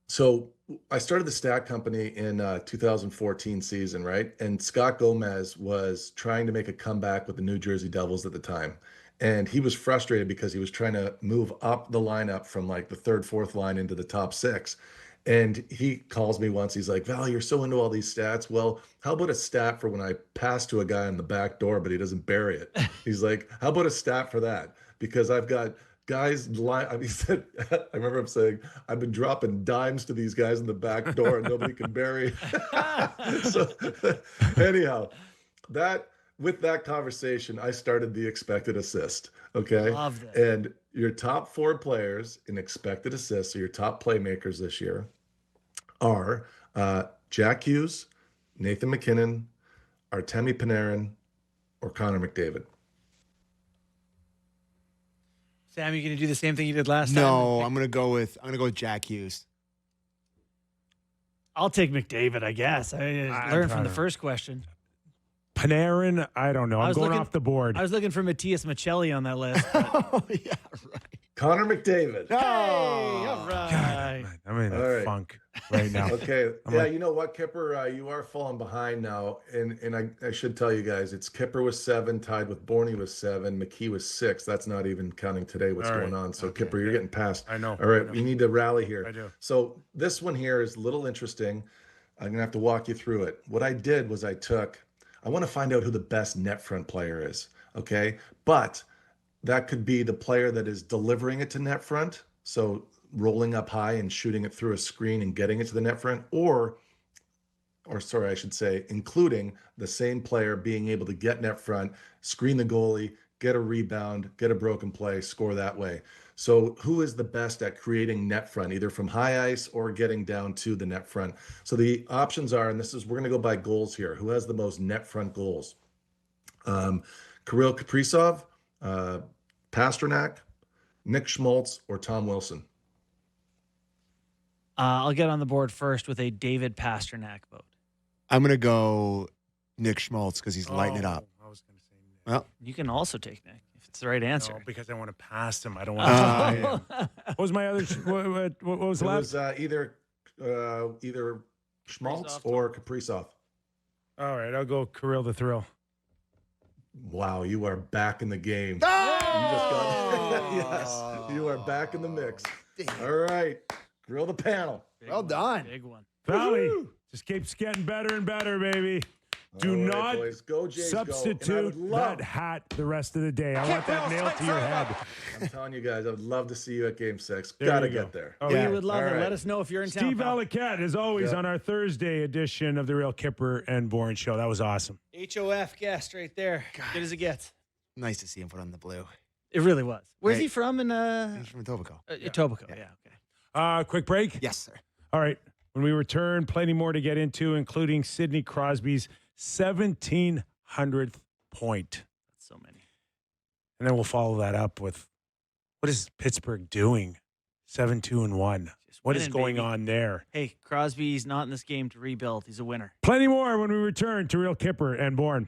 S4: So I started the Stat Company in 2014 season, right? And Scott Gomez was trying to make a comeback with the New Jersey Devils at the time. And he was frustrated because he was trying to move up the lineup from like the 3rd, 4th line into the top 6. And he calls me once. He's like, Val, you're so into all these stats. Well, how about a stat for when I pass to a guy on the back door, but he doesn't bury it? He's like, how about a stat for that? Because I've got guys he said, I remember him saying, I've been dropping dimes to these guys in the back door and nobody can bury. So anyhow, with that conversation, I started the expected assist. Okay.
S2: Love that.
S4: And your top 4 players in expected assists, so your top playmakers this year, are Jack Hughes, Nathan McKinnon, Artemi Panarin, or Connor McDavid.
S2: Sam, you going to do the same thing you did last time?
S3: No, I'm gonna go with Jack Hughes.
S2: I'll take McDavid, I guess. I learned from the first question.
S1: Panarin, I don't know. I'm going off the board.
S2: I was looking for Matthias Michelli on that list.
S3: Oh yeah, right.
S4: Connor McDavid.
S2: Hey, all right.
S1: God, I'm in
S4: All
S1: a
S4: right.
S1: funk right now.
S4: Okay.
S1: I'm
S4: Yeah,
S1: like-
S4: you know what, Kyper? You are falling behind now. And I should tell you guys, it's Kyper was 7, tied with Bourne was 7, McKee was 6. That's not even counting today what's
S1: All right.
S4: going on. So,
S1: Okay.
S4: Kyper, you're getting past.
S1: I know.
S4: All right.
S1: I know.
S4: We need to rally here.
S1: I do.
S4: So, this one here is a little interesting. I'm going to have to walk you through it. What I did was I want to find out who the best net front player is. Okay. But that could be the player that is delivering it to net front. So rolling up high and shooting it through a screen and getting it to the net front, or sorry, I should say, including the same player being able to get net front, screen the goalie, get a rebound, get a broken play, score that way. So who is the best at creating net front, either from high ice or getting down to the net front? So the options are, and we're going to go by goals here. Who has the most net front goals? Kirill Kaprizov, Pasternak, Nick Schmaltz, or Tom Wilson?
S2: I'll get on the board first with a David Pasternak vote.
S3: I'm gonna go Nick Schmaltz because he's lighting it up.
S1: I was going to say Nick.
S3: Well,
S2: You can also take Nick if it's the right answer.
S1: No, because I want to pass him. I don't want to. What was my other? What was
S4: It
S1: left?
S4: was either Schmaltz or Kaprizov.
S1: All right, I'll go Kirill the Thrill.
S4: Wow, you are back in the game.
S3: Oh!
S4: You just got yes, you are back in the mix. All right, grill the panel.
S3: well done.
S2: Big one.
S1: Valley just keeps getting better and better, baby. Do
S4: All right,
S1: not
S4: boys. Go Jays, go. And I
S1: substitute
S4: would love,
S1: that hat the rest of the day. I want that nailed to your head.
S4: I'm telling you guys, I would love to see you at Game 6.
S1: There
S4: Gotta
S1: you go.
S4: get there.
S1: Oh,
S2: We
S1: yeah.
S2: would love
S4: All
S2: it.
S4: right.
S2: Let us know if you're in town.
S1: Steve
S2: pal.
S1: Valiquette, as always,
S4: Yeah.
S1: on our Thursday edition of the Real Kyper and Bourne Show. That was awesome.
S2: HOF guest right there. Good as it gets.
S3: Nice to see him put on the blue.
S2: It really was. Where's
S3: Right.
S2: he from? In
S3: He's from Etobicoke.
S2: Etobicoke. Yeah. Okay.
S1: Quick break.
S3: Yes, sir.
S1: All right. When we return, plenty more to get into, including Sidney Crosby's 1,700th point.
S2: That's so many.
S1: And then we'll follow that up with what is Pittsburgh doing? 7-2-1.
S2: Just
S1: What is
S2: winning,
S1: going
S2: baby.
S1: on there?
S2: Hey, Crosby's not in this game to rebuild. He's a winner.
S1: Plenty more when we return to Real Kyper and Bourne.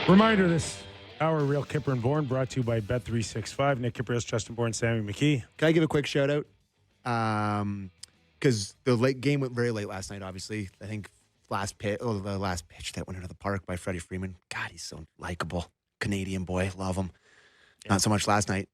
S1: Reminder, this hour Real Kyper and Bourne brought to you by Bet365. Nick Kypreos, Justin Bourne, Sammy McKee.
S3: Can I give a quick shout out? Because the late game went very late last night. Obviously, I think the last pitch that went into the park by Freddie Freeman. God, he's so likable. Canadian boy, love him.
S2: Yeah.
S3: Not so much last night,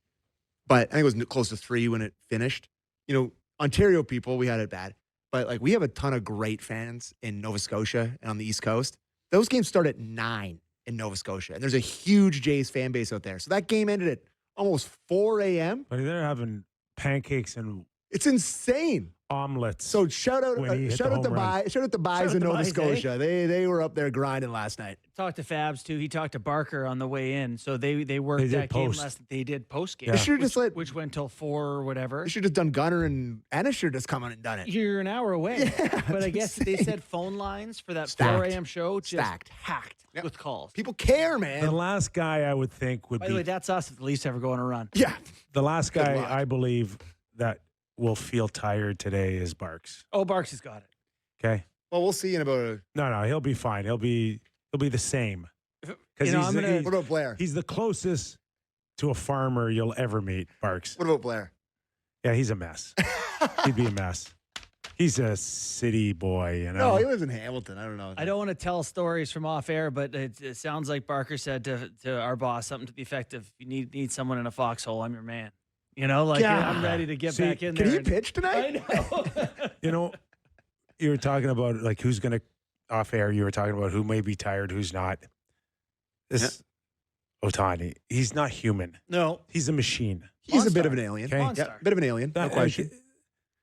S3: but I think it was close to 3 when it finished. You know, Ontario people, we had it bad, but like we have a ton of great fans in Nova Scotia and on the East Coast. Those games start at 9 in Nova Scotia, and there's a huge Jays fan base out there. So that game ended at almost 4 a.m.
S1: But they're having pancakes and
S3: It's insane.
S1: omelets.
S3: So shout out,
S1: When he hit
S3: shout
S1: the
S3: out the
S1: home run.
S3: buys, shout out the buys
S2: out
S3: in
S2: the
S3: Nova
S2: buys,
S3: Scotia. They were up there grinding last night.
S2: Talked to Fabs too. He talked to Barker on the way in. So they worked
S1: They did
S2: that game
S1: post.
S2: last. They did post game.
S1: Yeah.
S3: They should have just let.
S2: which went till 4 or whatever.
S3: They should have just done Gunner and Ennis should have just come on and done it.
S2: You're an hour away.
S3: Yeah,
S2: but I
S3: it's
S2: guess they
S3: insane.
S2: said phone lines for that
S3: Stacked.
S2: 4 a.m. show just
S3: Stacked.
S2: hacked
S3: Yep.
S2: with calls.
S3: People care,
S1: the
S3: man.
S1: last guy I would think would
S2: By the way,
S1: be
S2: that's us if the Leafs ever go on a run.
S3: Yeah.
S1: the last
S3: Good
S1: guy
S3: luck.
S1: I believe that will feel tired today is Barks.
S2: Oh, Barks has got it.
S1: Okay.
S3: Well, we'll see in about a.
S1: No, he'll be fine. He'll be the same. Because
S2: You know, I'm gonna-
S3: What about Blair?
S1: he's the closest to a farmer you'll ever meet, Barks.
S3: What about Blair?
S1: Yeah, he's a mess. He'd be a mess. He's a city boy, you know.
S3: No, he lives in Hamilton. I don't know.
S2: I don't want to tell stories from off air, but it sounds like Barker said to our boss something to the effect of, "You need someone in a foxhole. I'm your man." You know, like
S3: God.
S2: I'm ready to get
S1: See,
S2: back in
S3: Can
S2: there.
S3: he
S2: and-
S3: pitch tonight?
S2: I know.
S1: You know, you were talking about like who's going to off air. You were talking about who may be tired, who's not. This Ohtani, he's not human.
S2: No.
S1: He's a machine.
S3: He's a bit of an alien.
S1: Okay.
S2: Monster.
S3: Yeah, bit of an alien. No question.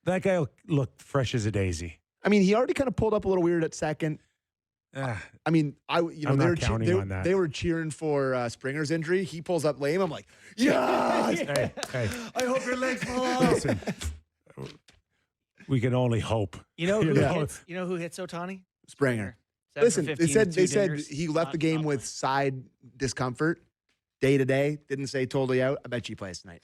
S1: That guy will look fresh as a daisy.
S3: I mean, he already kind of pulled up a little weird at second.
S1: Ah,
S3: I mean,
S1: I'm
S3: they
S1: not
S3: were
S1: counting on that.
S3: they were cheering for Springer's injury. He pulls up lame. I'm like, yes.
S1: hey,
S3: I hope your legs fall off.
S1: listen. We can only hope.
S2: You know who
S1: know?
S2: hits? You know who hits Ohtani?
S3: Springer.
S2: 7 for
S3: Listen,
S2: 15
S3: they said
S2: with two dingers.
S3: he left the
S2: Not-
S3: game
S2: not
S3: with
S2: playing.
S3: side discomfort, day to day. Didn't say totally out. I bet you he plays tonight.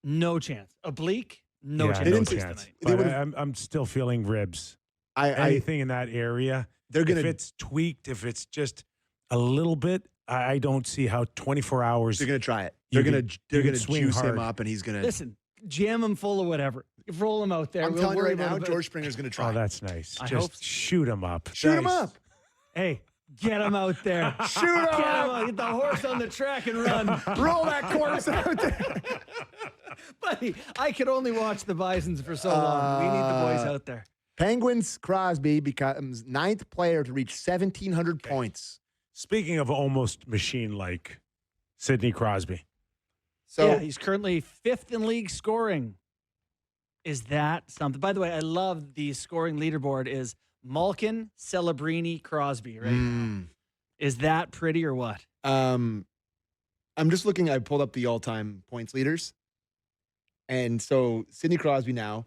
S2: No chance. Oblique? No
S1: Yeah,
S2: chance.
S3: They
S1: no
S3: didn't say
S1: chance.
S2: tonight.
S3: They
S1: But
S3: would've-
S1: I'm still feeling ribs.
S3: I
S1: Anything in that area.
S3: they're
S1: If
S3: gonna
S1: it's tweaked, if it's just a little bit, I don't see how 24 hours.
S3: they're gonna try it.
S1: You
S3: They're
S1: could
S3: gonna
S1: swing
S3: juice him
S1: hard.
S3: up, and he's gonna.
S2: Listen, jam him full of whatever. Roll him out there.
S3: I'm
S2: We'll
S3: telling you
S2: worry
S3: right now,
S2: about it.
S3: George Springer's gonna try.
S1: Oh, that's nice.
S2: I
S1: Just
S2: hope so.
S1: shoot him up.
S3: Shoot him
S1: Nice.
S3: up.
S2: Hey, get him out there.
S3: Shoot him
S2: Get him
S3: up.
S2: out. Get the horse on the track and run.
S3: Roll that corpse out there.
S2: Buddy, I could only watch the Bisons for so long. We need the boys out there.
S3: Penguins Crosby becomes 9th player to reach 1,700 points.
S1: Speaking of almost machine-like, Sidney Crosby.
S3: So
S2: yeah, he's currently 5th in league scoring. Is that something? By the way, I love the scoring leaderboard is Malkin, Celebrini, Crosby, right?
S3: mm,
S2: Is that pretty or what?
S3: I'm just looking. I pulled up the all-time points leaders, and so Sidney Crosby now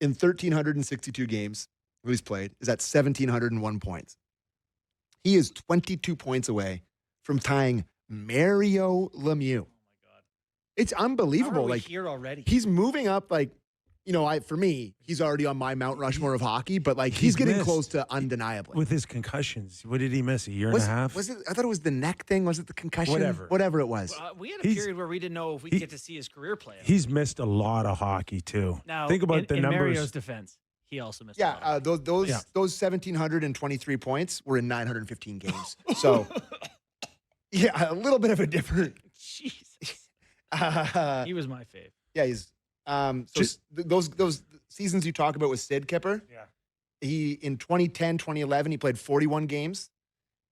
S3: in 1,362 games he's played is at 1,701 points. He is 22 points away from tying Mario Lemieux.
S2: Oh my God.
S3: It's
S2: How
S3: unbelievable.
S2: are we
S3: Like
S2: here already?
S3: he's moving up. Like for me, he's already on my Mount Rushmore of hockey. But like he's
S1: He's
S3: getting
S1: missed.
S3: close to undeniably.
S1: With his concussions, what did he miss? A year and a half?
S3: Was it? I thought it was the neck thing. Was it the concussion?
S1: Whatever.
S3: Whatever it was.
S2: We had a
S1: He's-
S2: period where we didn't know if we'd
S1: he-
S2: get to see his career play.
S1: He's missed a lot of hockey, too.
S2: Now,
S1: Think about the
S2: in
S1: numbers.
S2: Mario's defense, he also missed.
S3: Yeah,
S2: a lot.
S3: those
S1: Yeah.
S3: 1,723 points were in 915 games. So, yeah, a little bit of a different.
S2: Jesus,
S3: Uh,
S2: he was my fave.
S3: yeah, he's those seasons you talk about with Sid Kipper.
S1: Yeah.
S3: He in 2010, 2011, he played 41 games.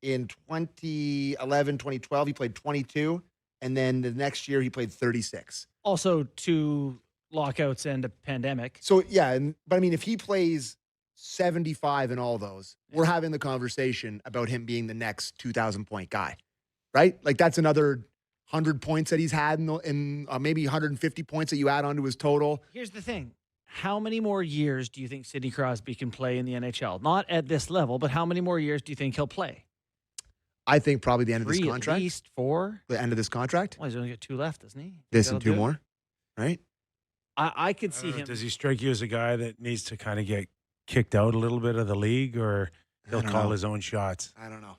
S3: In 2011, 2012, he played 22, and then the next year he played 36.
S2: Also, 2 lockouts and a pandemic.
S3: So yeah, but I mean, if he plays 75 in all those, we're having the conversation about him being the next 2,000 point guy, right? Like that's another 100 points that he's had in maybe 150 points that you add onto his total.
S2: Here's the thing. How many more years do you think Sidney Crosby can play in the NHL? Not at this level, but how many more years do you think he'll play?
S3: I think probably the end of
S2: 3
S3: this
S2: at
S3: contract.
S2: least, 4?
S3: The end of this contract.
S2: Well, he's only got 2 left, doesn't he?
S3: This
S2: That'll
S3: and 2
S2: do it.
S3: more, right?
S2: I could
S1: I
S2: see
S1: don't know,
S2: him.
S1: does he strike you as a guy that needs to kind of get kicked out a little bit of the league, or he'll
S3: I don't
S1: call
S3: know.
S1: his own shots?
S3: I don't know.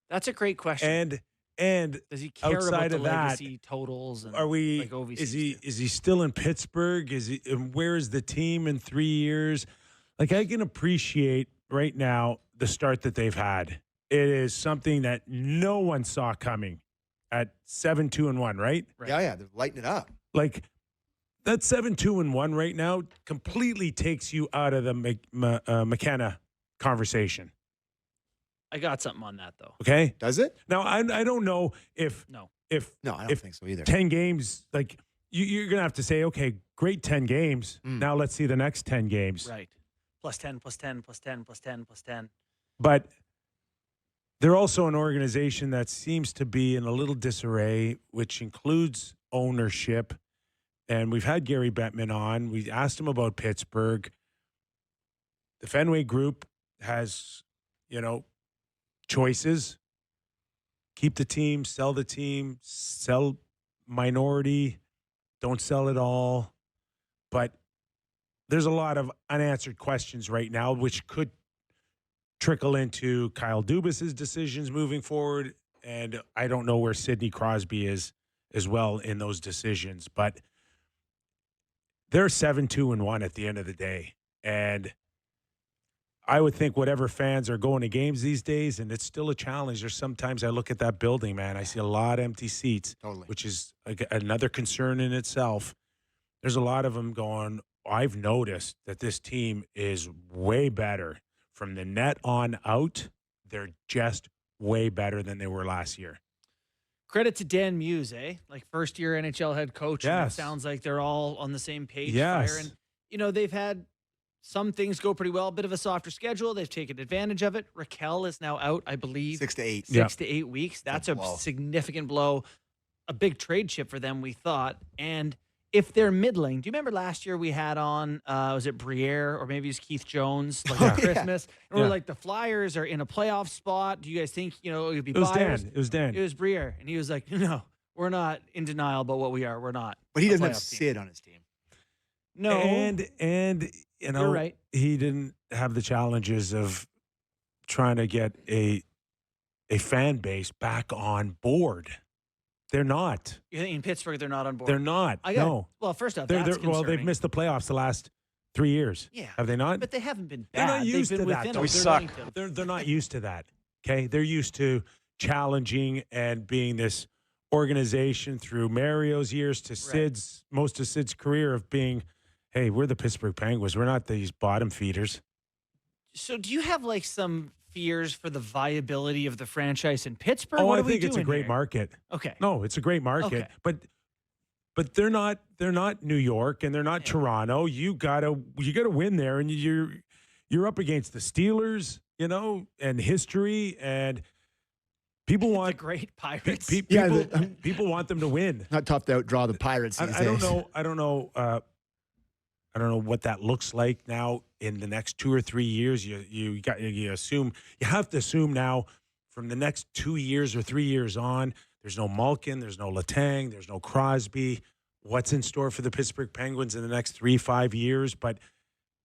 S2: That's a great question.
S1: And
S2: Does he care about
S1: outside
S2: the
S1: of that,
S2: legacy totals? And
S1: are we?
S2: like OVCs
S1: Is he?
S2: do?
S1: Is he still in Pittsburgh? Is he? And where is the team in 3 years? Like I can appreciate right now the start that they've had. It is something that no one saw coming at 7-2-1, right?
S2: Right.
S3: Yeah, they're lighting it up.
S1: Like that 7-2-1 right now completely takes you out of the McKenna conversation.
S2: I got something on that though.
S1: Okay.
S3: Does it?
S1: Now I don't know if
S2: No.
S3: No, I don't
S1: If
S3: think so either.
S1: 10 games, like you're gonna have to say, okay, great 10 games.
S3: Mm.
S1: Now let's see the next 10 games.
S2: Right. Plus 10, plus 10, plus 10, plus 10, plus 10.
S1: But they're also an organization that seems to be in a little disarray, which includes ownership. And we've had Gary Bettman on. We asked him about Pittsburgh. The Fenway Group has, choices. Keep the team, sell minority, don't sell it all. But there's a lot of unanswered questions right now, which could trickle into Kyle Dubas's decisions moving forward. And I don't know where Sidney Crosby is as well in those decisions. But they're 7-2-1 at the end of the day. And I would think whatever fans are going to games these days, and it's still a challenge. There's sometimes I look at that building, man, I see a lot of empty seats,
S3: Totally.
S1: which is another concern in itself. there's a lot of them going, I've noticed that this team is way better from the net on out. They're just way better than they were last year.
S2: Credit to Dan Muse, like first-year NHL head coach. And it
S1: Yes.
S2: sounds like they're all on the same page.
S1: Yes.
S2: Firing. You know, they've had some things go pretty well. A bit of a softer schedule. They've taken advantage of it. Raquel is now out, I believe.
S3: 6 to 8.
S2: 6 to 8 weeks. That's a
S3: blow.
S2: significant blow. A big trade chip for them, we thought. And if they're middling, do you remember last year we had on, was it Briere or maybe it was Keith Jones, like at Christmas? And we're like, the Flyers are in a playoff spot. Do you guys think, it would be buyers?
S1: It was Dan.
S2: It was Briere. And he was like, no, we're not in denial about what we are. We're not.
S3: But he
S2: a
S3: doesn't have
S2: playoff team.
S3: Sid on his team.
S2: No.
S1: And
S2: You're right.
S1: he didn't have the challenges of trying to get a fan base back on board. They're not.
S2: You think in Pittsburgh they're not on board?
S1: They're not. No.
S2: Well, first off,
S1: They're,
S2: that's
S1: well, they've
S2: concerning.
S1: missed the playoffs the last 3 years.
S2: Yeah.
S1: Have they not?
S2: But they haven't been
S1: They're
S2: bad.
S1: not used
S2: They've been
S1: to that.
S2: within
S1: though.
S2: a
S5: We
S2: third
S5: suck.
S2: length.
S1: They're not used to that. Okay, they're used to challenging and being this organization through Mario's years to Sid's most of Sid's career of being, hey, we're the Pittsburgh Penguins. We're not these bottom feeders.
S2: So do you have like some fears for the viability of the franchise in Pittsburgh?
S1: Oh,
S2: What
S1: I
S2: are we
S1: think it's a
S2: doing
S1: great
S2: here?
S1: market.
S2: Okay.
S1: No, it's a great market,
S2: Okay.
S1: but they're not New York and they're not Toronto. You gotta win there, and you're up against the Steelers, and history, and people
S2: The
S1: want
S2: great Pirates.
S1: people want them to win.
S3: Not tough to outdraw the Pirates these
S1: I don't
S3: days.
S1: know. I don't know what that looks like now in the next 2 or 3 years. You have to assume now from the next 2 years or 3 years on, there's no Malkin, there's no Letang, there's no Crosby. What's in store for the Pittsburgh Penguins in the next 3-5 years? But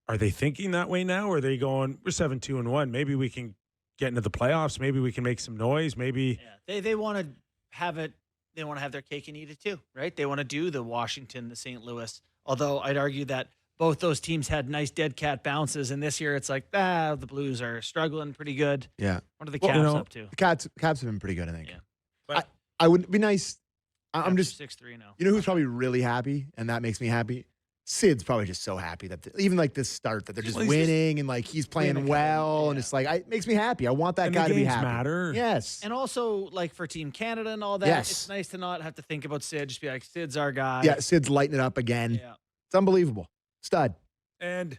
S1: are they thinking that way now? Or are they going, we're 7-2-1. Maybe we can get into the playoffs. Maybe we can make some noise. Maybe
S2: They want to have it. They want to have their cake and eat it too, right? They want to do the Washington, the St. Louis. Although I'd argue that both those teams had nice dead cat bounces, and this year it's like, the Blues are struggling pretty good.
S3: Yeah.
S2: What are the Caps up to?
S3: The Caps have been pretty good, I think.
S2: Yeah.
S1: But-
S3: I would be nice. I'm just,
S2: 6-3 now.
S3: you know who's probably really happy, and that makes me happy? Sid's probably just so happy that even like this start that they're just
S1: Well, he's
S3: winning and like he's playing
S2: winning,
S3: well, and
S2: yeah.
S3: it's like it makes me happy. I want that
S1: And
S3: guy
S1: the
S3: to be
S1: games
S3: happy.
S1: matter.
S3: Yes.
S2: And also, like for Team Canada and all that,
S3: Yes.
S2: it's nice to not have to think about Sid. Just be like, Sid's our guy.
S3: Yeah, Sid's lighting it up again.
S2: Yeah.
S3: It's unbelievable. Stud.
S1: And,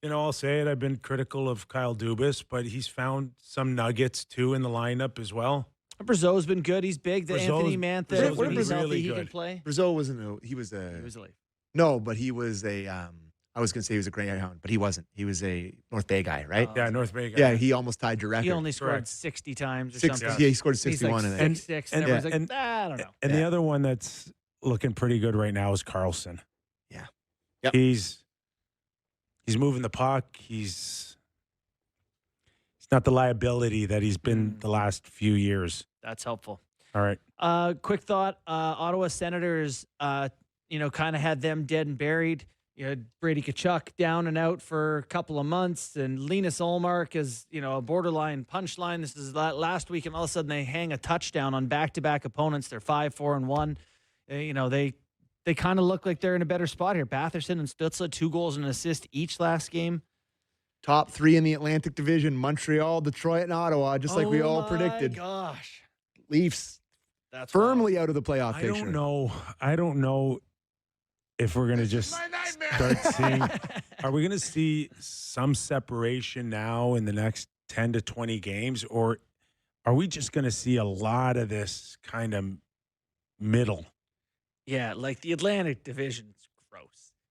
S1: I'll say it, I've been critical of Kyle Dubas, but he's found some nuggets, too, in the lineup as well.
S2: Brazeau's been good. He's big. The
S1: Brazeau's-
S2: Anthony Mantha.
S1: Brazeau's
S2: When
S3: been
S2: he's healthy,
S1: really
S2: he can
S1: good.
S2: play.
S3: Brazeau wasn't. He was a.
S2: He was late.
S3: No, but he was a. I was going to say he was a Greyhound, but he wasn't. He was a North Bay guy, right?
S1: Yeah, North Bay guy.
S3: Yeah, he almost tied your record.
S2: He only scored
S1: Correct.
S2: 60 times or
S3: 60,
S2: something.
S3: yeah, he scored
S2: He's
S3: 61
S2: like
S3: in
S1: And-
S3: it.
S2: 6'6",
S1: and-
S2: and everyone's
S1: and-
S2: like, I don't know.
S1: And
S3: Yeah.
S1: the other one that's looking pretty good right now is Carlson.
S3: Yeah. Yep.
S1: He's moving the puck. He's not the liability that he's been the last few years.
S2: That's helpful.
S1: All right.
S2: Quick thought. Ottawa Senators, kind of had them dead and buried. You had Brady Tkachuk down and out for a couple of months, and Linus Ullmark is, a borderline punchline. This is last week, and all of a sudden they hang a touchdown on back-to-back opponents. They're 5-4-1. They kind of look like they're in a better spot here. Batherson and Stützle, 2 goals and an assist each last game.
S3: Top 3 in the Atlantic Division: Montreal, Detroit, and Ottawa. Just like we all predicted.
S2: Gosh,
S3: Leafs
S2: that's
S3: firmly out of the playoff
S1: I
S3: picture.
S1: don't know if we're going to just start seeing. Are we going to see some separation now in the next 10 to 20 games, or are we just going to see a lot of this kind of middle?
S2: Yeah, like the Atlantic Division's gross.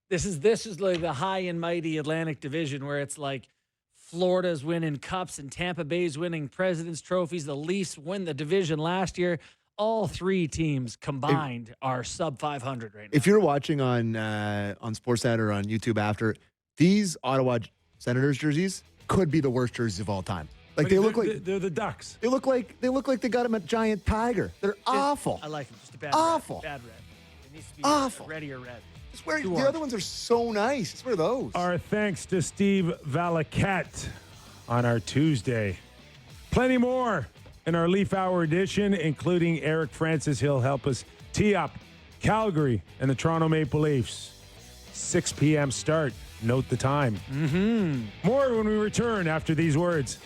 S2: This is like the high and mighty Atlantic Division where it's like Florida's winning cups and Tampa Bay's winning President's trophies. The Leafs win the division last year. All 3 teams combined are sub 500 right now.
S3: If you're watching on Sportsnet or on YouTube after, these Ottawa Senators jerseys could be the worst jerseys of all time. Like they look like
S1: they're the Ducks.
S3: they look like they got him a giant tiger. They're awful.
S2: I like them. Just a bad
S3: Awful.
S2: red. Bad red. It needs to be
S3: Awful.
S2: red or red.
S3: I swear,
S2: Too
S3: the
S2: orange.
S3: other ones are so nice. I swear those.
S1: Our thanks to Steve Valiquette on our Tuesday. Plenty more in our Leaf Hour edition, including Eric Francis. He'll help us tee up Calgary and the Toronto Maple Leafs. 6 p.m. start. Note the time. More when we return after these words.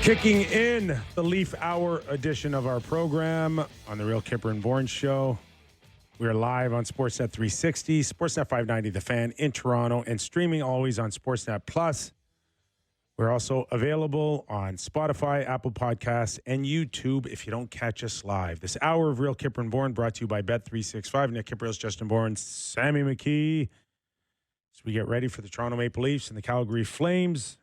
S1: Kicking in the Leaf Hour edition of our program on the Real Kyper and Bourne Show. We are live on Sportsnet 360, Sportsnet 590 The Fan in Toronto, and streaming always on Sportsnet Plus. We're also available on Spotify, Apple Podcasts, and YouTube if you don't catch us live. This hour of Real Kyper and Bourne brought to you by Bet365. Nick Kypreos, Justin Bourne, Sammy McKee. So we get ready for the Toronto Maple Leafs and the Calgary Flames.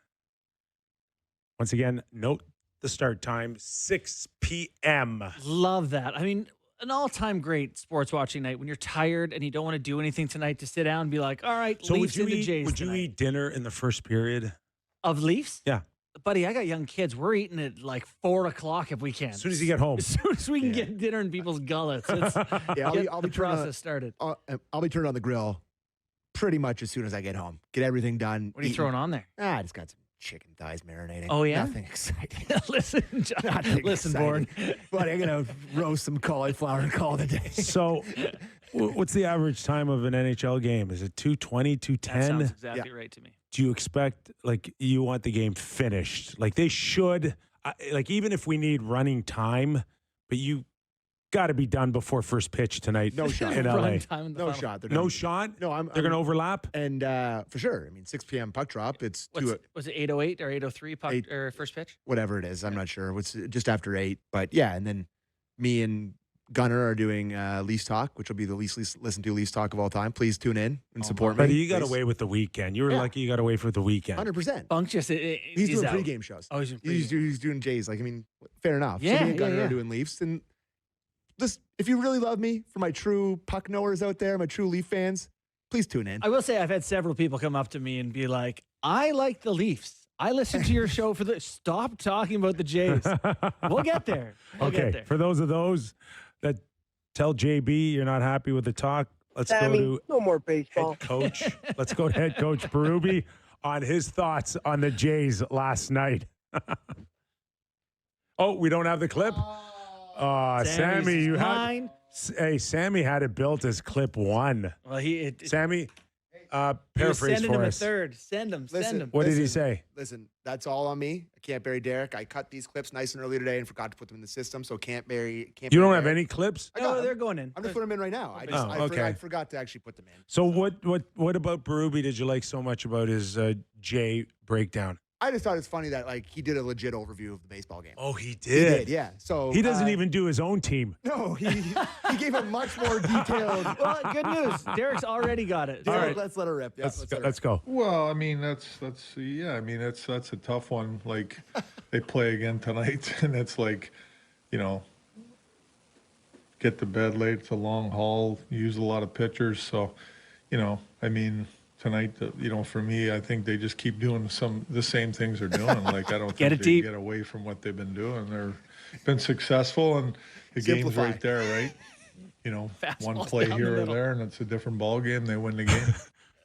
S1: Once again, note the start time, 6 p.m.
S2: Love that. I mean, an all-time great sports watching night when you're tired and you don't want to do anything tonight to sit down and be like, all right,
S1: So
S2: Leafs into Jays
S1: would you
S2: tonight.
S1: eat dinner in the first period?
S2: Of Leafs?
S1: Yeah.
S2: Buddy, I got young kids. We're eating at like 4 o'clock if we can.
S1: As soon as you get home.
S2: As soon as we can get dinner in people's gullets. It's,
S3: Yeah,
S2: get
S3: I'll
S2: the
S3: be turning
S2: process started.
S3: I'll be turned on the grill pretty much as soon as I get home. Get everything done.
S2: What are you throwing on there?
S3: I just got some chicken thighs marinating.
S2: Oh, yeah?
S3: Nothing exciting.
S2: Listen, John,
S3: Nothing
S2: listen, Bourne.
S3: exciting. But I'm going to roast some cauliflower and call it a day.
S1: So what's the average time of an NHL game? Is it 2:20,
S2: That
S1: 2:10?
S2: sounds exactly right to me.
S1: Do you expect, like, you want the game finished? Like, they should, like, even if we need running time, but you got to be done before first pitch tonight
S3: No shot.
S1: in
S2: Prime
S1: LA.
S2: time in the
S3: No
S2: final.
S3: shot. They're
S1: No
S3: done.
S1: shot?
S3: No,
S1: They're going to overlap?
S3: And for sure. I mean, 6 p.m. puck drop. It's
S2: Was it 8:08 or 8:03 puck
S3: Eight-
S2: or first pitch?
S3: whatever it is. I'm not sure. It's just after 8. But yeah, and then me and Gunnar are doing Leafs Talk, which will be the least listened to Leafs Talk of all time. Please tune in and support me.
S1: But you got
S3: please.
S1: away with the weekend. You were
S3: Yeah.
S1: lucky you got away for the weekend.
S3: 100%.
S2: Bunk just
S3: He's doing
S2: out.
S3: pregame shows.
S2: Oh, he's doing
S3: He's,
S2: pregame.
S3: he's doing Jays. Like, I mean, fair enough.
S2: Yeah,
S3: so me and
S2: yeah,
S3: Gunnar
S2: yeah.
S3: are doing Leafs. And this, if you really love me, for my true puck knowers out there, my true Leaf fans, please tune in.
S2: I will say I've had several people come up to me and be like, I like the Leafs. I listen to your show for the. Stop talking about the Jays. We'll get there. We'll
S1: Okay,
S2: get there.
S1: for those that tell JB you're not happy with the talk, let's
S5: Sammy,
S1: go to
S5: no more baseball.
S1: head coach. Let's go to head coach Berube on his thoughts on the Jays last night. Oh, we don't have the clip? Sammy, you had.
S2: mine.
S1: Hey, Sammy had it built as clip 1.
S2: Well,
S1: Sammy,
S2: he was
S1: paraphrase
S2: sending
S1: for
S2: him a
S1: us.
S2: third. Send him. Send him.
S1: What did he
S3: Listen,
S1: say?
S3: Listen, that's all on me. I can't bury Derek. I cut these clips nice and early today and forgot to put them in the system, so can't bury.
S1: You
S3: bury
S1: don't have
S3: Derek.
S1: any clips?
S3: I got
S2: No,
S3: them.
S2: they're going in.
S3: I'm just putting them in right now.
S1: okay.
S3: I forgot to actually put them in.
S1: So what about Berube did you like so much about his Jay breakdown?
S3: I just thought it's funny that like he did a legit overview of the baseball game.
S1: Oh, he
S3: He
S1: did.
S3: did, yeah. So
S1: He doesn't even do his own team.
S3: No, he gave a much more detailed.
S2: Well, good news. Derek's already got it.
S3: Derek,
S1: All right.
S3: let's let her rip. Yeah,
S1: Let's go.
S6: Well, I mean that's yeah. I mean that's a tough one. Like they play again tonight, and it's like, you know, get to bed late. It's a long haul. Use a lot of pitchers, so, you know, I mean tonight, you know, for me, I think they just keep doing the same things they're doing. Like I don't
S2: Get
S6: think
S2: it
S6: they
S2: deep.
S6: get away from what they've been doing. They've been successful, and the game's
S3: Simplify.
S6: right there, right? You know, one
S2: Fastballs
S6: play
S2: down the
S6: here or
S2: middle.
S6: there, and it's a different ball game. They win the game.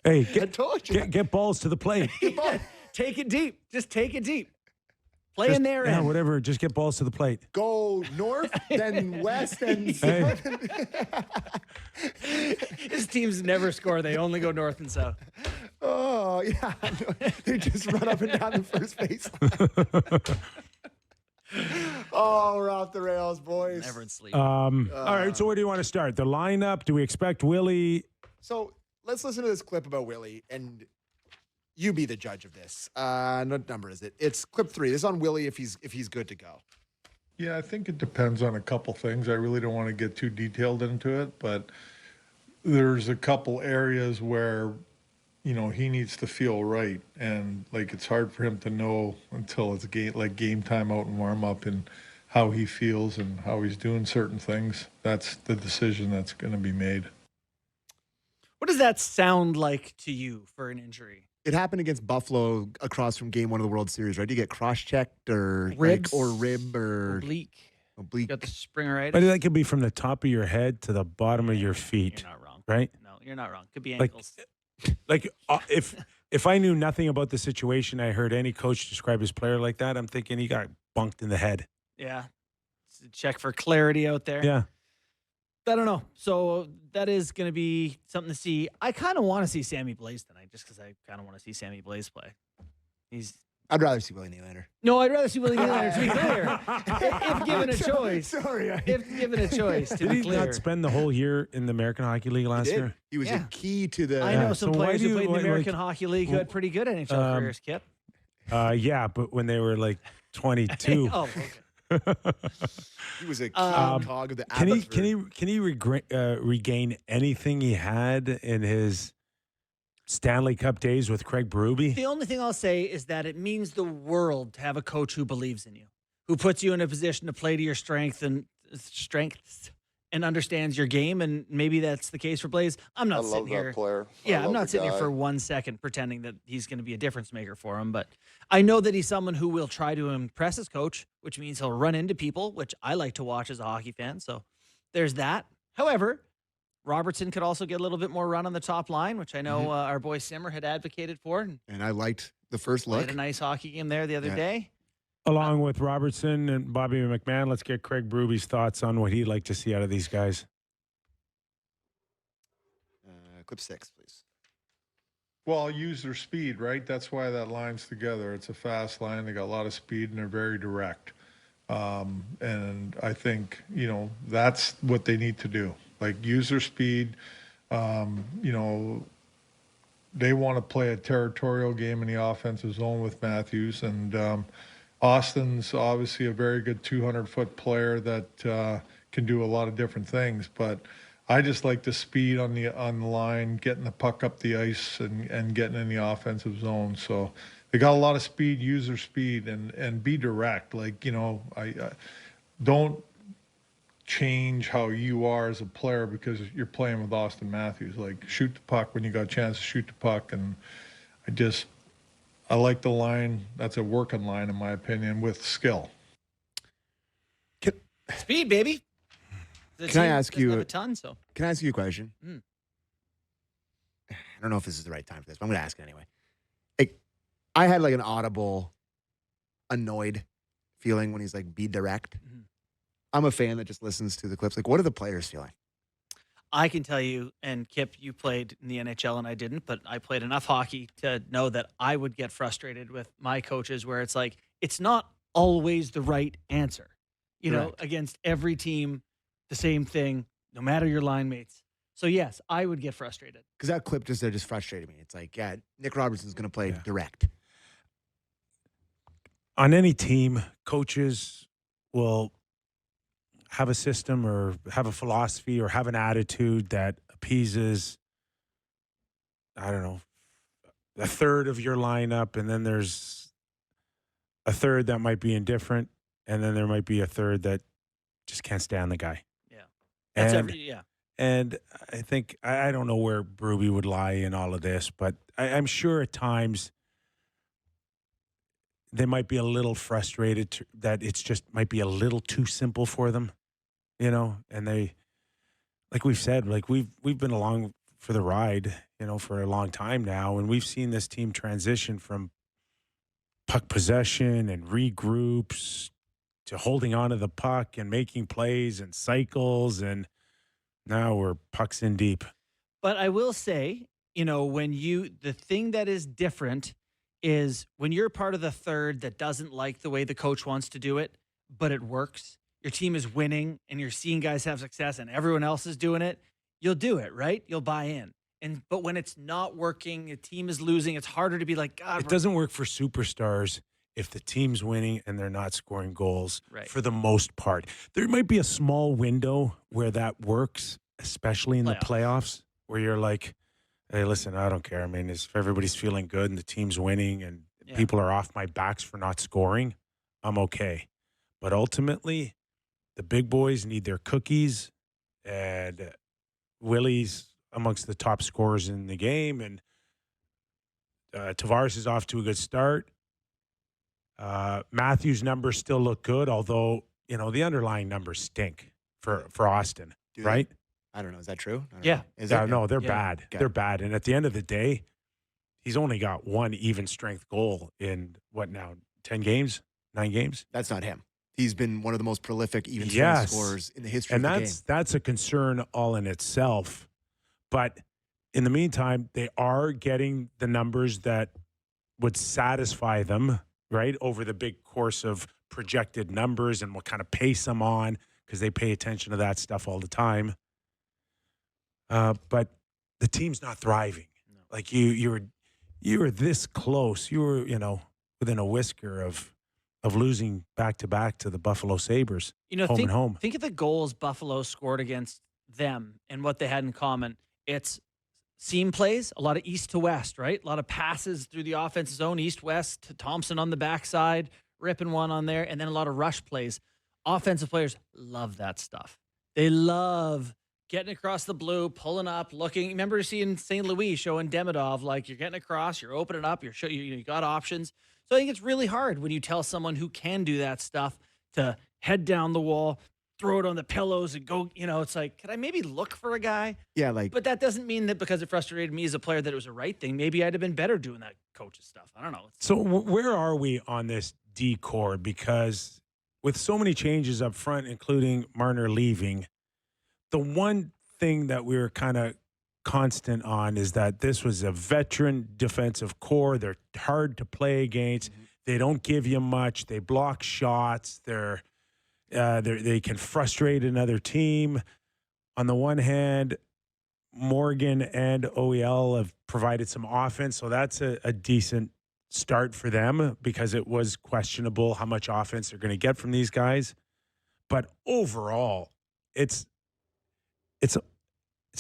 S1: Hey,
S3: I told you.
S1: get balls to the plate.
S2: Take it deep. Just take it deep. Play in there.
S1: Yeah, whatever. Just get balls to the plate.
S3: Go north, then west, and
S1: Hey.
S3: south.
S2: His teams never score. They only go north and south.
S3: Oh yeah, they just run up and down the first base. Oh, we're off the rails, boys.
S2: Never in sleep.
S1: All right, so where do you want to start? The lineup? Do we expect Willie?
S3: So let's listen to this clip about Willie, and you be the judge of this. What number is it? It's clip 3. This is on Willie if he's good to go.
S6: Yeah, I think it depends on a couple things. I really don't want to get too detailed into it, but there's a couple areas where, you know, he needs to feel right. And like, it's hard for him to know until it's game time out and warm up and how he feels and how he's doing certain things. That's the decision that's going to be made.
S2: What does that sound like to you for an injury?
S3: It happened against Buffalo across from Game 1 of the World Series, right? Do you get cross-checked or
S2: Ribs.
S3: or rib or
S2: Oblique.
S3: oblique?
S2: Got the springeritis.
S1: But that could be from the top of your head to the bottom of your feet,
S2: You're not wrong.
S1: right?
S2: No, you're not wrong. Could be
S1: Like-
S2: ankles.
S1: Like if if I knew nothing about the situation, I heard any coach describe his player like that, I'm thinking he got bunked in the head.
S2: Yeah. Check for clarity out there.
S1: Yeah.
S2: I don't know. So that is going to be something to see. I kind of want to see Sammy Blaze tonight just because I kind of want to see Sammy Blaze play.
S3: I'd rather see Willie Nylander.
S2: No, I'd rather see Willie Nylander to be clear. If given a choice.
S3: Sorry.
S2: If given a choice, to
S1: Did
S2: be
S1: he
S2: clear.
S1: not spend the whole year in the American Hockey League last year?
S3: He was a key to the.
S2: I know some
S1: So why
S2: players
S1: do
S2: who
S1: you,
S2: played in the
S1: like-
S2: American Hockey League who had pretty good NHL careers, Kip.
S1: Yeah, but when they were like 22.
S2: Oh, okay.
S3: He was a key cog of the.
S1: Can he
S3: Abbotsford.
S1: regain anything he had in his Stanley Cup days with Craig Berube?
S2: The only thing I'll say is that it means the world to have a coach who believes in you, who puts you in a position to play to your strengths and understands your game. And maybe that's the case for Blaze. I'm not
S5: I
S2: sitting
S5: love
S2: here.
S5: that player.
S2: Yeah,
S5: I
S2: I'm
S5: love
S2: not
S5: the
S2: sitting here
S5: guy.
S2: for 1 second pretending that he's going to be a difference maker for him. But I know that he's someone who will try to impress his coach, which means he'll run into people, which I like to watch as a hockey fan. So there's that. However, Robertson could also get a little bit more run on the top line, which I know our boy Simmer had advocated for. And
S3: And I liked the first
S2: played
S3: look.
S2: a nice hockey game there the other day.
S1: Along with Robertson and Bobby McMahon, let's get Craig Berube's thoughts on what he'd like to see out of these guys.
S3: Clip 6, please.
S6: Well, use their speed, right? That's why that line's together. It's a fast line. They got a lot of speed and they're very direct. And I think, that's what they need to do. Like, use their speed. They want to play a territorial game in the offensive zone with Matthews. And Austin's obviously a very good 200-foot player that can do a lot of different things. But I just like the speed on the line, getting the puck up the ice and getting in the offensive zone. So they got a lot of speed. Use their speed and be direct. Like, I don't change how you are as a player because you're playing with Austin Matthews. Like, shoot the puck when you got a chance to shoot the puck. And I like the line. That's a working line, in my opinion, with skill.
S2: Speed, baby. The
S3: Can I
S2: team
S3: ask
S2: doesn't
S3: you-
S2: have a ton, so
S3: Can I ask you a question?
S2: Mm.
S3: I don't know if this is the right time for this, but I'm going to ask it anyway. Like, I had like an audible, annoyed feeling when he's like, be direct.
S2: Mhm.
S3: I'm a fan that just listens to the clips. Like, what are the players feeling?
S2: I can tell you, and Kip, you played in the NHL and I didn't, but I played enough hockey to know that I would get frustrated with my coaches where it's like, it's not always the right answer.
S3: Correct.
S2: Against every team, the same thing, no matter your line mates. So yes, I would get frustrated.
S3: Because that clip just frustrated me. It's like, yeah, Nick Robertson's going to play
S1: Yeah.
S3: direct.
S1: On any team, coaches will have a system or have a philosophy or have an attitude that appeases, I don't know, a third of your lineup, and then there's a third that might be indifferent, and then there might be a third that just can't stand the guy.
S2: Yeah. That's
S1: And,
S2: yeah.
S1: and I think, I don't know where Berube would lie in all of this, but I'm sure at times they might be a little frustrated that it's just might be a little too simple for them, and they, like we've said, like we've been along for the ride, for a long time now, and we've seen this team transition from puck possession and regroups to holding on to the puck and making plays and cycles, and now we're pucks in deep.
S2: But I will say, the thing that is different is when you're part of the third that doesn't like the way the coach wants to do it, but it works, your team is winning and you're seeing guys have success and everyone else is doing it, you'll do it, right? You'll buy in. But when it's not working, the team is losing, it's harder to be like, God,
S1: It doesn't work for superstars if the team's winning and they're not scoring goals,
S2: Right.
S1: for the most part. There might be a small window where that works, especially in the playoffs, where you're like, hey, listen, I don't care. I mean, if everybody's feeling good and the team's winning and people are off my backs for not scoring, I'm okay. But ultimately, the big boys need their cookies, and Willie's amongst the top scorers in the game, and Tavares is off to a good start. Matthews' numbers still look good, although, the underlying numbers stink for Austin,
S3: Do they?
S1: right?
S3: I don't know. Is that true? I don't
S2: Yeah.
S3: know. Is
S1: Yeah,
S3: it?
S1: no, they're
S2: Yeah.
S1: bad.
S3: Okay.
S1: They're bad. And at the end of the day, he's only got one even strength goal in what now? 10 games, 9 games.
S3: That's not him. He's been one of the most prolific even strength
S1: Yes.
S3: scorers in the history
S1: And
S3: of the game.
S1: that's a concern all in itself. But in the meantime, they are getting the numbers that would satisfy them, right, over the big course of projected numbers and what kind of pace them on, because they pay attention to that stuff all the time. But the team's not thriving. No. Like you were this close. You were, within a whisker of losing back-to-back to the Buffalo Sabres, home and home.
S2: Think of the goals Buffalo scored against them and what they had in common. It's seam plays, a lot of east to west, right? A lot of passes through the offensive zone, east-west, to Thompson on the backside, ripping one on there, and then a lot of rush plays. Offensive players love that stuff. They love getting across the blue, pulling up, looking. Remember seeing St. Louis showing Demidov, like, you're getting across, you're opening up, you got options. So I think it's really hard when you tell someone who can do that stuff to head down the wall, throw it on the pillows and go, it's like, could I maybe look for a guy?
S3: Yeah,
S2: But that doesn't mean that because it frustrated me as a player that it was the right thing. Maybe I'd have been better doing that coach's stuff. I don't know.
S1: So where are we on this D core? Because with so many changes up front, including Marner leaving, the one thing that we were kind of constant on is that this was a veteran defensive core. They're hard to play against. Mm-hmm. They don't give you much. They block shots. They can frustrate another team. On the one hand, Morgan and OEL have provided some offense, so that's a decent start for them because it was questionable how much offense they're going to get from these guys. But overall, it's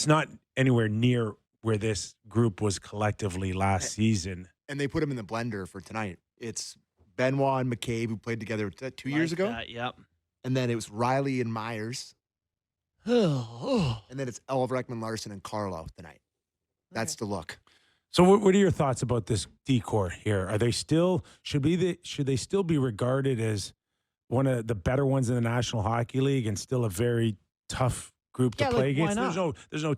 S1: not anywhere near where this group was collectively last season.
S3: And they put him in the blender for tonight. It's Benoit and McCabe, who played together 2 years ago.
S2: Yep.
S3: And then it was Riley and Myers. And then it's Elvreckman, Larson, and Carlo tonight. That's the look.
S1: So what are your thoughts about this D-core here? Are they still should they still be regarded as one of the better ones in the National Hockey League and still a very tough group to play against?
S2: Why not?
S1: There's no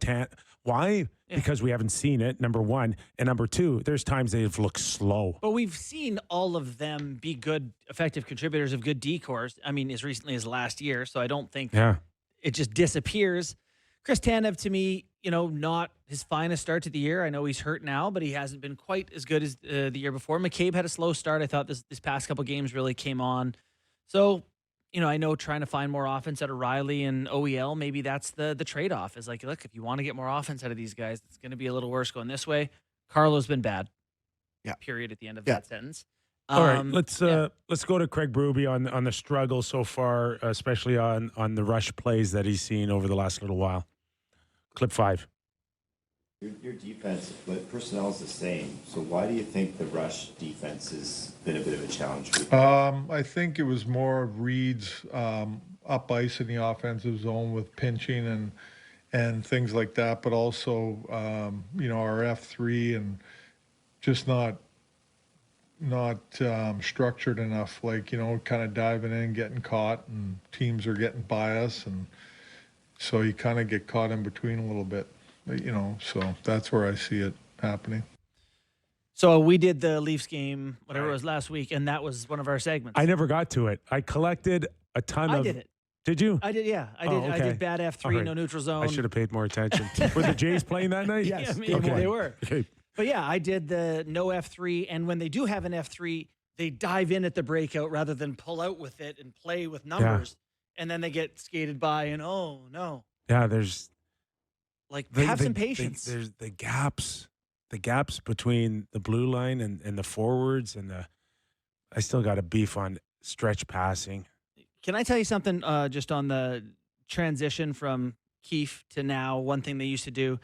S1: why? Yeah. Because we haven't seen it, number one. And number two, there's times they've looked slow.
S2: But we've seen all of them be good, effective contributors of good D-cores. I mean, as recently as last year. So I don't think it just disappears. Chris Tanev, to me, not his finest start to the year. I know he's hurt now, but he hasn't been quite as good as the year before. McCabe had a slow start. I thought this past couple games really came on. So, I know trying to find more offense out of Riley and OEL, maybe that's the trade-off. Is like, look, if you want to get more offense out of these guys, it's going to be a little worse going this way. Carlo's been bad.
S3: Yeah.
S2: Period at the end of that sentence.
S1: All right, let's go to Craig Berube on the struggle so far, especially on the rush plays that he's seen over the last little while. Clip 5.
S5: Your defense, but personnel is the same. So why do you think the rush defense has been a bit of a challenge for you?
S6: I think it was more of Reed's up ice in the offensive zone with pinching and things like that, but also our F3 and just not structured enough. Like kind of diving in, getting caught, and teams are getting by us, and so you kind of get caught in between a little bit. So that's where I see it happening.
S2: So we did the Leafs game, whatever it was last week, and that was one of our segments.
S1: I never got to it. I collected a ton of...
S2: I did it.
S1: Did you?
S2: I did, yeah. I did.
S1: Okay.
S2: I did bad F3, no neutral zone.
S1: I should have paid more attention. Were the Jays playing that night?
S2: Yes, they were.
S1: Okay.
S2: But yeah, I did the no F3, and when they do have an F3, they dive in at the breakout rather than pull out with it and play with numbers, and then they get skated by, and oh, no.
S1: Yeah, there's...
S2: have some patience.
S1: There's the gaps between the blue line and the forwards I still got a beef on stretch passing.
S2: Can I tell you something just on the transition from Keefe to now, one thing they used to do?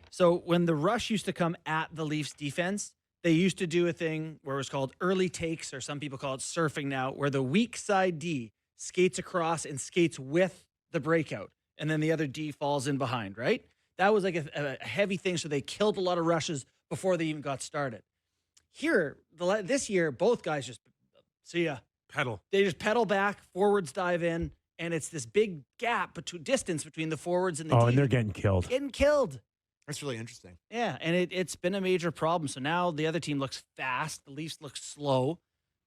S2: So when the rush used to come at the Leafs defense, they used to do a thing where it was called early takes, or some people call it surfing now, where the weak side D skates across and skates with the breakout, and then the other D falls in behind, right? That was like a heavy thing, so they killed a lot of rushes before they even got started. Here, this year, both guys just, see ya.
S1: Pedal.
S2: They just pedal back, forwards dive in, and it's this big gap, distance between the forwards and the D.
S1: And they're getting killed.
S2: Getting killed.
S3: That's really interesting.
S2: Yeah, and it's been a major problem. So now the other team looks fast, the Leafs look slow,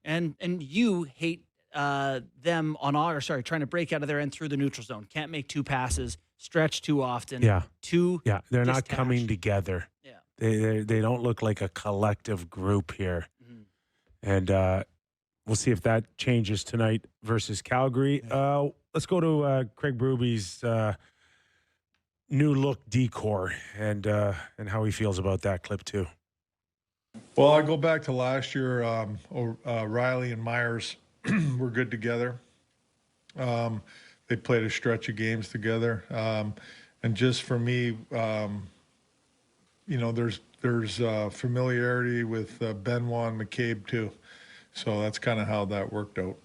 S2: and you hate them trying to break out of their end through the neutral zone. Can't make two passes, stretch too often.
S1: Yeah. They're not
S2: detached.
S1: coming together.
S2: Yeah.
S1: They don't look like a collective group here.
S2: Mhm.
S1: And we'll see if that changes tonight versus Calgary. Let's go to Craig Bruby's new look decor and how he feels about that clip too.
S6: Well, I go back to last year. Riley and Myers were good together. They played a stretch of games together. And just for me, there's familiarity with Benoit and McCabe too. So that's kind of how that worked out.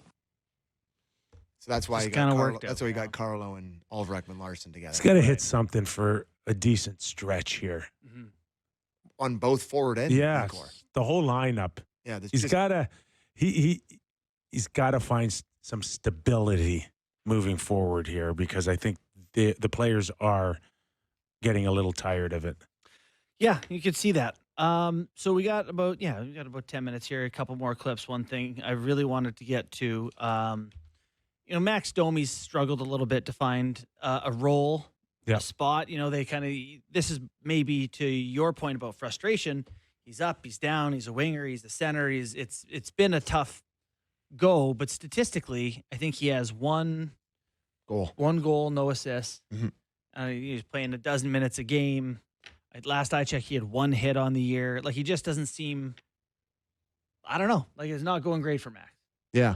S3: So that's why
S2: Just kinda worked out,
S3: that's why you got Carlo and Ulrich and Larson together.
S1: He's got to hit something for a decent stretch here.
S2: Mhm.
S3: On both forward and
S1: Yeah,
S3: core.
S1: the whole lineup.
S3: Yeah,
S1: He's got to he's got to find some stability moving forward here because I think the players are getting a little tired of it.
S2: Yeah, you could see that. So we got about 10 minutes here. A couple more clips. One thing I really wanted to get to, Max Domi's struggled a little bit to find a role,
S1: Yeah.
S2: a spot. This is maybe to your point about frustration. He's up, he's down, he's a winger, he's the center. It's been a tough go, but statistically, I think he has one goal, no assists.
S3: Mhm.
S2: He's playing a dozen minutes a game. Last I checked, he had one hit on the year. Like, he just doesn't seem, I don't know, like it's not going great for Max.
S3: Yeah.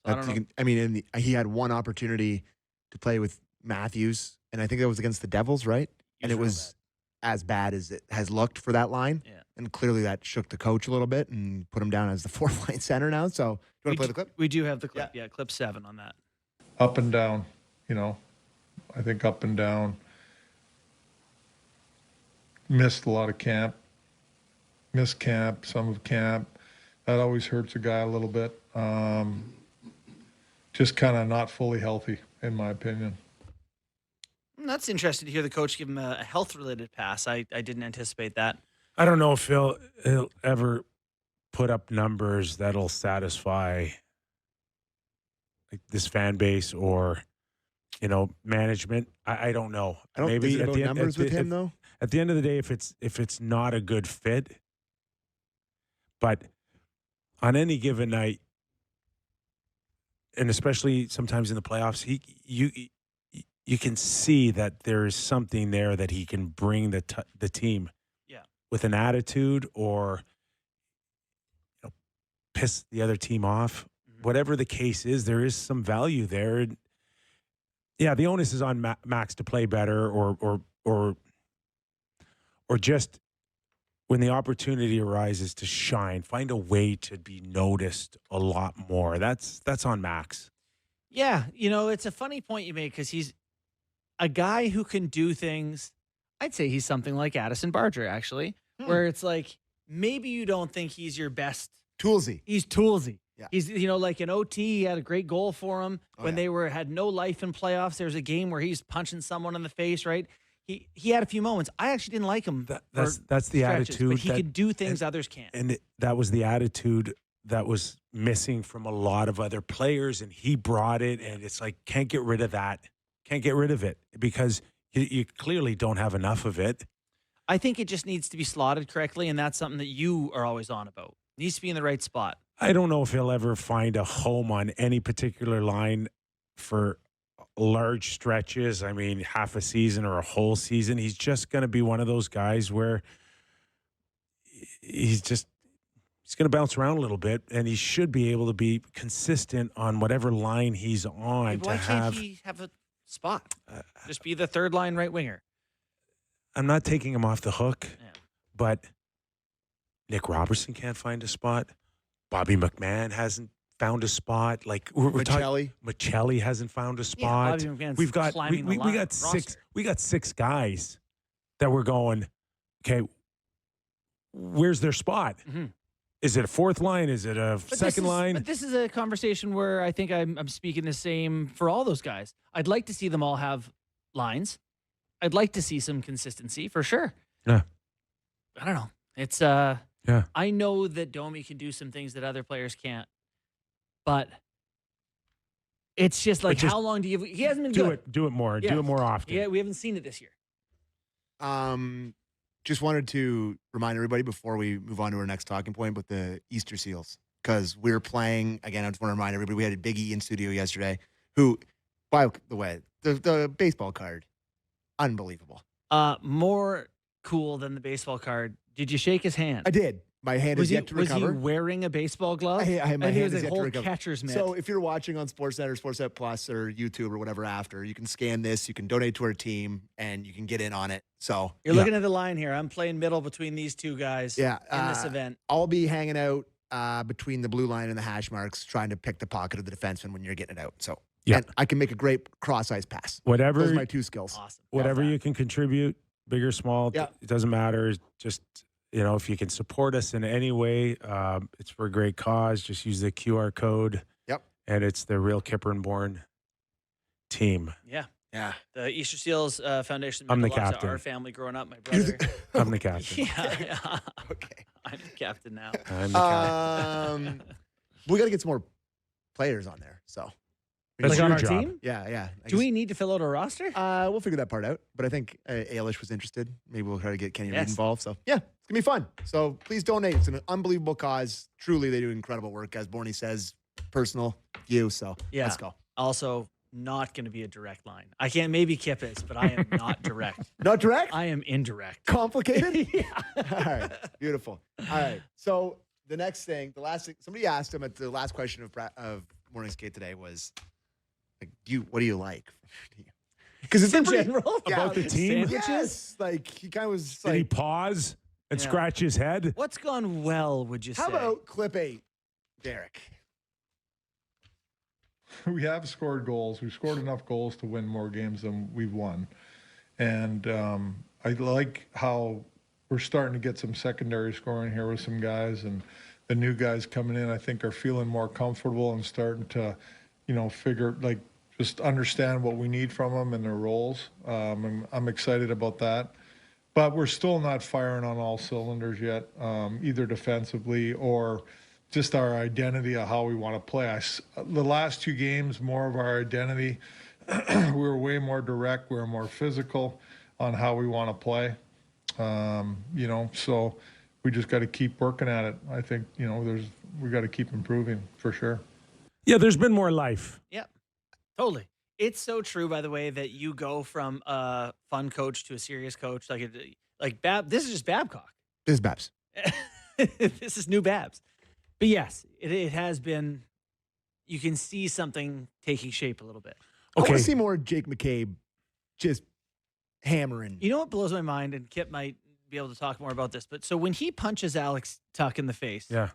S2: So I don't know.
S3: He had one opportunity to play with Matthews, and I think that was against the Devils, right? And it
S2: Usually
S3: was as bad as it has looked for that line.
S2: Yeah.
S3: And clearly that shook the coach a little bit and put him down as the fourth line center now. So, you want to play the clip?
S2: We do have the clip. Yeah, clip 7 on that.
S6: Up and down, I think up and down. Missed a lot of camp. Missed camp, some of camp. That always hurts a guy a little bit. Just kind of not fully healthy, in my opinion.
S2: That's interesting to hear the coach give him a health-related pass. I didn't anticipate that.
S1: I don't know if he'll ever put up numbers that'll satisfy like this fan base or management. I don't know.
S3: I don't
S1: Maybe
S3: is it
S1: at
S3: about
S1: the end,
S3: numbers with him, though?
S1: At the end of the day, if it's not a good fit, but on any given night, and especially sometimes in the playoffs, you can see that there is something there that he can bring the team, with an attitude or piss the other team off. Mm-hmm. Whatever the case is, there is some value there. Yeah, the onus is on Max to play better, or just when the opportunity arises to shine, find a way to be noticed a lot more. That's on Max.
S2: Yeah, it's a funny point you make because he's a guy who can do things. I'd say he's something like Addison Barger, actually, where it's like maybe you don't think he's your best.
S3: Toolsy.
S2: He's toolsy.
S3: Yeah.
S2: He's, like in OT, he had a great goal for him. When they had no life in playoffs, there was a game where he's punching someone in the face, right? He had a few moments. I actually didn't like him.
S1: That's the
S2: stretches,
S1: attitude.
S2: But he could do things others can't.
S1: And that was the attitude that was missing from a lot of other players, and he brought it, and it's like, can't get rid of that. Can't get rid of it because you clearly don't have enough of it.
S2: I think it just needs to be slotted correctly, and that's something that you are always on about. It needs to be in the right spot.
S1: I don't know if he'll ever find a home on any particular line for large stretches. I mean, half a season or a whole season. He's just going to be one of those guys where he's going to bounce around a little bit, and he should be able to be consistent on whatever line he's on.
S2: Why can't he have a spot? Just be the third line right winger.
S1: I'm not taking him off the hook, but Nick Robertson can't find a spot. Bobby McMahon hasn't found a spot. Like we're talking, Michelli hasn't found a spot.
S2: Bobby McMahon's
S1: We've got
S2: climbing
S1: we
S2: the
S1: got
S2: roster.
S1: six. We got 6 guys that we're going. Okay, where's their spot?
S2: Mm-hmm.
S1: Is it a fourth line? Is it a second line?
S2: But this is a conversation where I think I'm speaking the same for all those guys. I'd like to see them all have lines. I'd like to see some consistency for sure.
S1: Yeah.
S2: I don't know. It's
S1: Yeah.
S2: I know that Domi can do some things that other players can't, but it's just like,
S1: just
S2: how long do you? He hasn't been
S1: Do
S2: good.
S1: it. Do it more.
S2: Yeah.
S1: Do it more often.
S2: Yeah, we haven't seen it this year.
S3: Just wanted to remind everybody before we move on to our next talking point with the Easter Seals, because we were playing again. I just want to remind everybody we had a Big E in studio yesterday. Who, by the way, the baseball card, unbelievable.
S2: More cool than the baseball card. Did you shake his hand?
S3: I did. My hand is yet to recover.
S2: Was he wearing a baseball glove?
S3: My hand
S2: was
S3: is
S2: a
S3: yet to
S2: whole
S3: recover.
S2: catcher's mitt.
S3: So if you're watching on Sportsnet or Sportsnet Plus or YouTube or whatever after, you can scan this, you can donate to our team, and you can get in on it. So
S2: you're looking at the line here. I'm playing middle between these two guys in this event.
S3: I'll be hanging out between the blue line and the hash marks, trying to pick the pocket of the defenseman when you're getting it out. So and I can make a great cross-ice pass.
S1: Whatever.
S3: Those are my two skills.
S2: Awesome.
S1: Whatever you can contribute, big or small, it doesn't matter. Just, if you can support us in any way, it's for a great cause. Just use the QR code.
S3: Yep.
S1: And it's the real Kyper Bourne team.
S2: Yeah.
S3: Yeah.
S2: The Easter Seals Foundation.
S1: I'm the
S2: meant a lot to
S1: captain.
S2: Our family growing up, my brother.
S1: I'm the captain.
S2: Yeah.
S3: Okay.
S2: I'm the captain now.
S1: I'm the captain.
S3: We got to get some more players on there. So
S1: That's
S2: Like
S1: your
S2: on our
S1: job.
S2: team?
S3: yeah.
S2: Do we need to fill out a roster?
S3: We'll figure that part out. But I think Ailish was interested. Maybe we'll try to get Kenny Reed
S2: Yes.
S3: involved. So yeah, it's gonna be fun. So please donate. It's an unbelievable cause. Truly, they do incredible work, as Bourne says. Personal view. So let's go.
S2: Also, not going to be a direct line. I can't. Maybe Kip is, but I am not direct.
S3: Not direct.
S2: I am indirect.
S3: Complicated.
S2: Yeah.
S3: All right. Beautiful. All right. So the next thing, somebody asked him at the last question of Morning Skate today was, like, what do you like? Because it's
S2: In
S3: been pretty-
S2: general?
S3: Yeah,
S1: About the
S3: like,
S1: team?
S3: Yes. Like he kind of was
S1: Did he
S3: like,
S1: pause and
S2: Yeah.
S1: scratch his head?
S2: What's gone well, would you say?
S3: how about clip 8, Derek?
S6: We have scored goals. We've scored enough goals to win more games than we've won. And I like how we're starting to get some secondary scoring here with some guys. And the new guys coming in, I think, are feeling more comfortable and starting to, figure, like, just understand what we need from them and their roles. I'm excited about that. But we're still not firing on all cylinders yet, either defensively or just our identity of how we want to play. The last 2 games, more of our identity. We were way more direct. We were more physical on how we want to play. So we just got to keep working at it. I think, we got to keep improving for sure.
S1: Yeah, there's been more life.
S2: Yep. Totally. It's so true, by the way, that you go from a fun coach to a serious coach. This is just Babcock.
S3: This is Babs.
S2: This is new Babs. But yes, it has been. You can see something taking shape a little bit.
S3: I want
S1: Okay.
S3: to see more Jake McCabe just hammering.
S2: You know what blows my mind, and Kip might be able to talk more about this, but so when he punches Alex Tuck in the face,
S1: Yeah.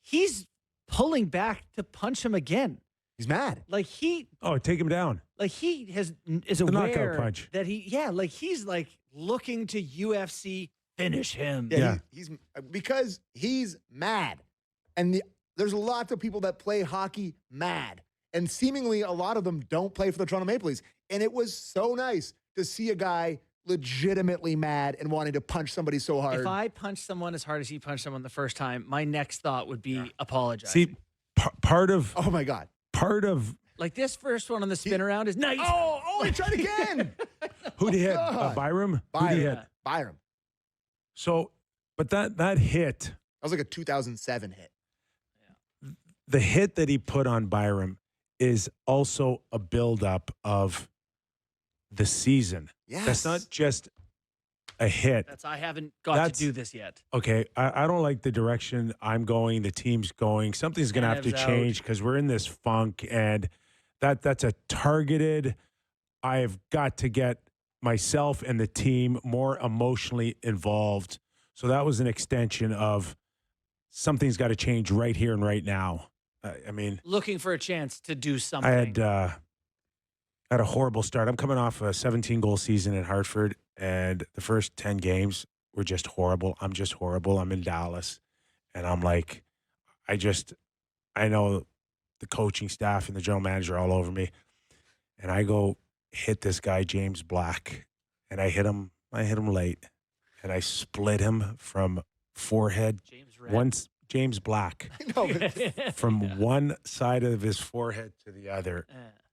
S2: he's pulling back to punch him again.
S3: He's mad.
S2: Like he
S1: Take him down.
S2: is
S1: The knockout
S2: aware
S1: punch.
S2: that he's like looking to UFC finish him.
S1: Yeah.
S3: He's because he's mad. And there's lots of people that play hockey mad. And seemingly a lot of them don't play for the Toronto Maple Leafs. And it was so nice to see a guy legitimately mad and wanting to punch somebody so hard.
S2: If I punch someone as hard as he punched someone the first time, my next thought would be apologize.
S1: See, part of
S3: Oh my God.
S2: Like this first one on the spin around is nice.
S3: Oh, he tried again.
S1: who'd he hit?
S3: God.
S1: Byram? Who'd he hit?
S3: Byram.
S1: So, but that hit,
S3: That was like a 2007 hit.
S1: the hit that he put on Byram is also a buildup of the season.
S3: Yes.
S1: That's not just a hit.
S2: I haven't got
S1: That's-
S2: to do this yet.
S1: Okay, I don't like the direction I'm going, the team's going. Something's going to have to
S2: Ev's out.
S1: change because we're in this funk, and that's a targeted. I've got to get myself and the team more emotionally involved. So that was an extension of something's got to change right here and right now. I mean,
S2: Looking for a chance to do something.
S1: I had a horrible start. I'm coming off a 17-goal season in Hartford, and the first 10 games were just horrible. I'm just horrible. I'm in Dallas, and I'm like, I know the coaching staff and the general manager all over me, and I go hit this guy, James Black, and I hit him late. and I split him from forehead. James Black.
S3: No, but
S1: From one side of his forehead to the other.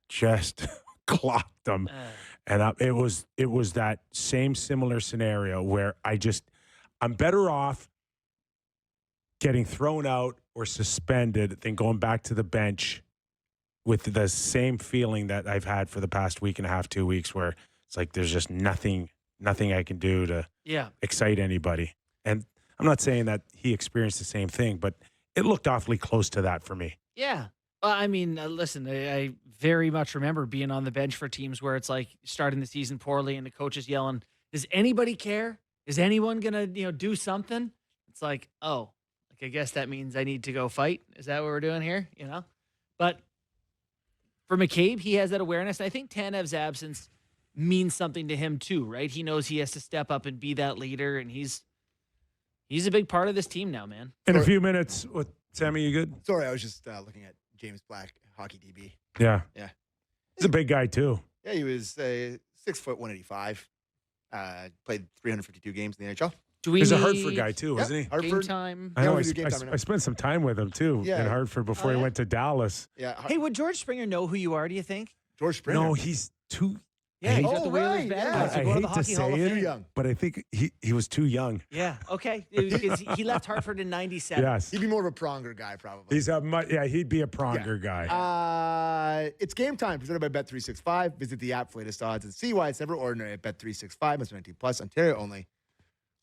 S1: Just clocked him. And it was that same similar scenario where I'm better off getting thrown out or suspended than going back to the bench with the same feeling that I've had for the past week and a half, 2 weeks, where it's like there's just nothing I can do to excite anybody. And I'm not saying that he experienced the same thing, but it looked awfully close to that for me.
S2: Yeah. Well, I mean, listen, I very much remember being on the bench for teams where it's like starting the season poorly and the coach is yelling, does anybody care? Is anyone going to, do something? It's like, oh, I guess that means I need to go fight. Is that what we're doing here? But for McCabe, he has that awareness. I think Tanev's absence means something to him too, right? He knows he has to step up and be that leader, and he's a big part of this team now, man.
S1: In a few minutes, Sammy, you good?
S3: sorry, I was just looking at James Black, hockey DB.
S1: Yeah.
S3: Yeah.
S1: He's a big guy too.
S3: Yeah, he was 6 foot 185. Played 352 games in the NHL.
S1: He's a Hartford guy too,
S3: Yep.
S1: isn't he?
S3: Hartford.
S2: Game time.
S1: I know.
S3: we do game time right now.
S1: I spent some time with him too
S3: Yeah.
S1: in Hartford before he went to Dallas.
S3: Yeah.
S2: Hey, would George Springer know who you are, do you think?
S3: George Springer.
S1: No, he's too.
S2: Yeah, he's
S3: Oh,
S2: got the Whalers
S3: right,
S2: banner.
S3: yeah.
S2: So
S1: I
S2: go to the
S1: hate to
S2: Hockey Hall
S1: say
S2: of
S1: it.
S3: Too
S2: Fame.
S3: young.
S1: But I think he was too young.
S2: Yeah, okay. Because he left Hartford in 97.
S1: Yes,
S3: He'd be more of a Pronger guy, probably.
S1: he'd be a Pronger guy.
S3: It's game time, presented by Bet365. Visit the app for latest odds and see why it's never ordinary at Bet365. Must be 19 plus, Ontario only.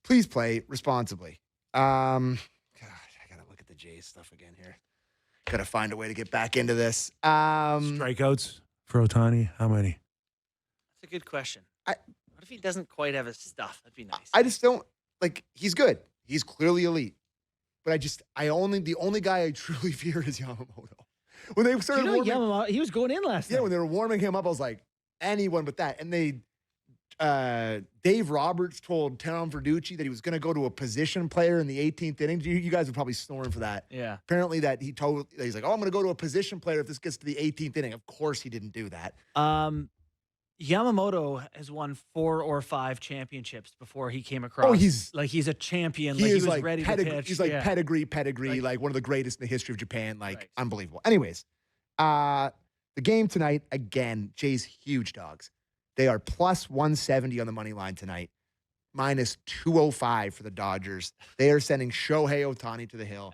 S3: Please play responsibly. God, I gotta look at the Jays stuff again here. Gotta find a way to get back into this.
S1: Strikeouts for Ohtani, how many?
S2: That's a good question. What if he doesn't quite have his stuff? That'd be nice.
S3: I just don't he's good. He's clearly elite. But the only guy I truly fear is Yamamoto. When they started
S2: Yamamoto, he was going in last night.
S3: when they were warming him up, I was like, anyone but that. And Dave Roberts told Tom Verducci that he was going to go to a position player in the 18th inning. You guys are probably snoring for that.
S2: Yeah.
S3: Apparently he's like, oh, I'm going to go to a position player if this gets to the 18th inning. Of course he didn't do that.
S2: Yamamoto has won 4 or 5 championships before he came across.
S3: Oh, he's
S2: a champion.
S3: He
S2: was
S3: like
S2: ready to pitch.
S3: He's like pedigree,
S2: Like-
S3: one of the greatest in the history of Japan.
S2: Right.
S3: Unbelievable. Anyways, the game tonight, again, Jays huge dogs. They are plus 170 on the money line tonight, minus 205 for the Dodgers. They are sending Shohei Ohtani to the hill.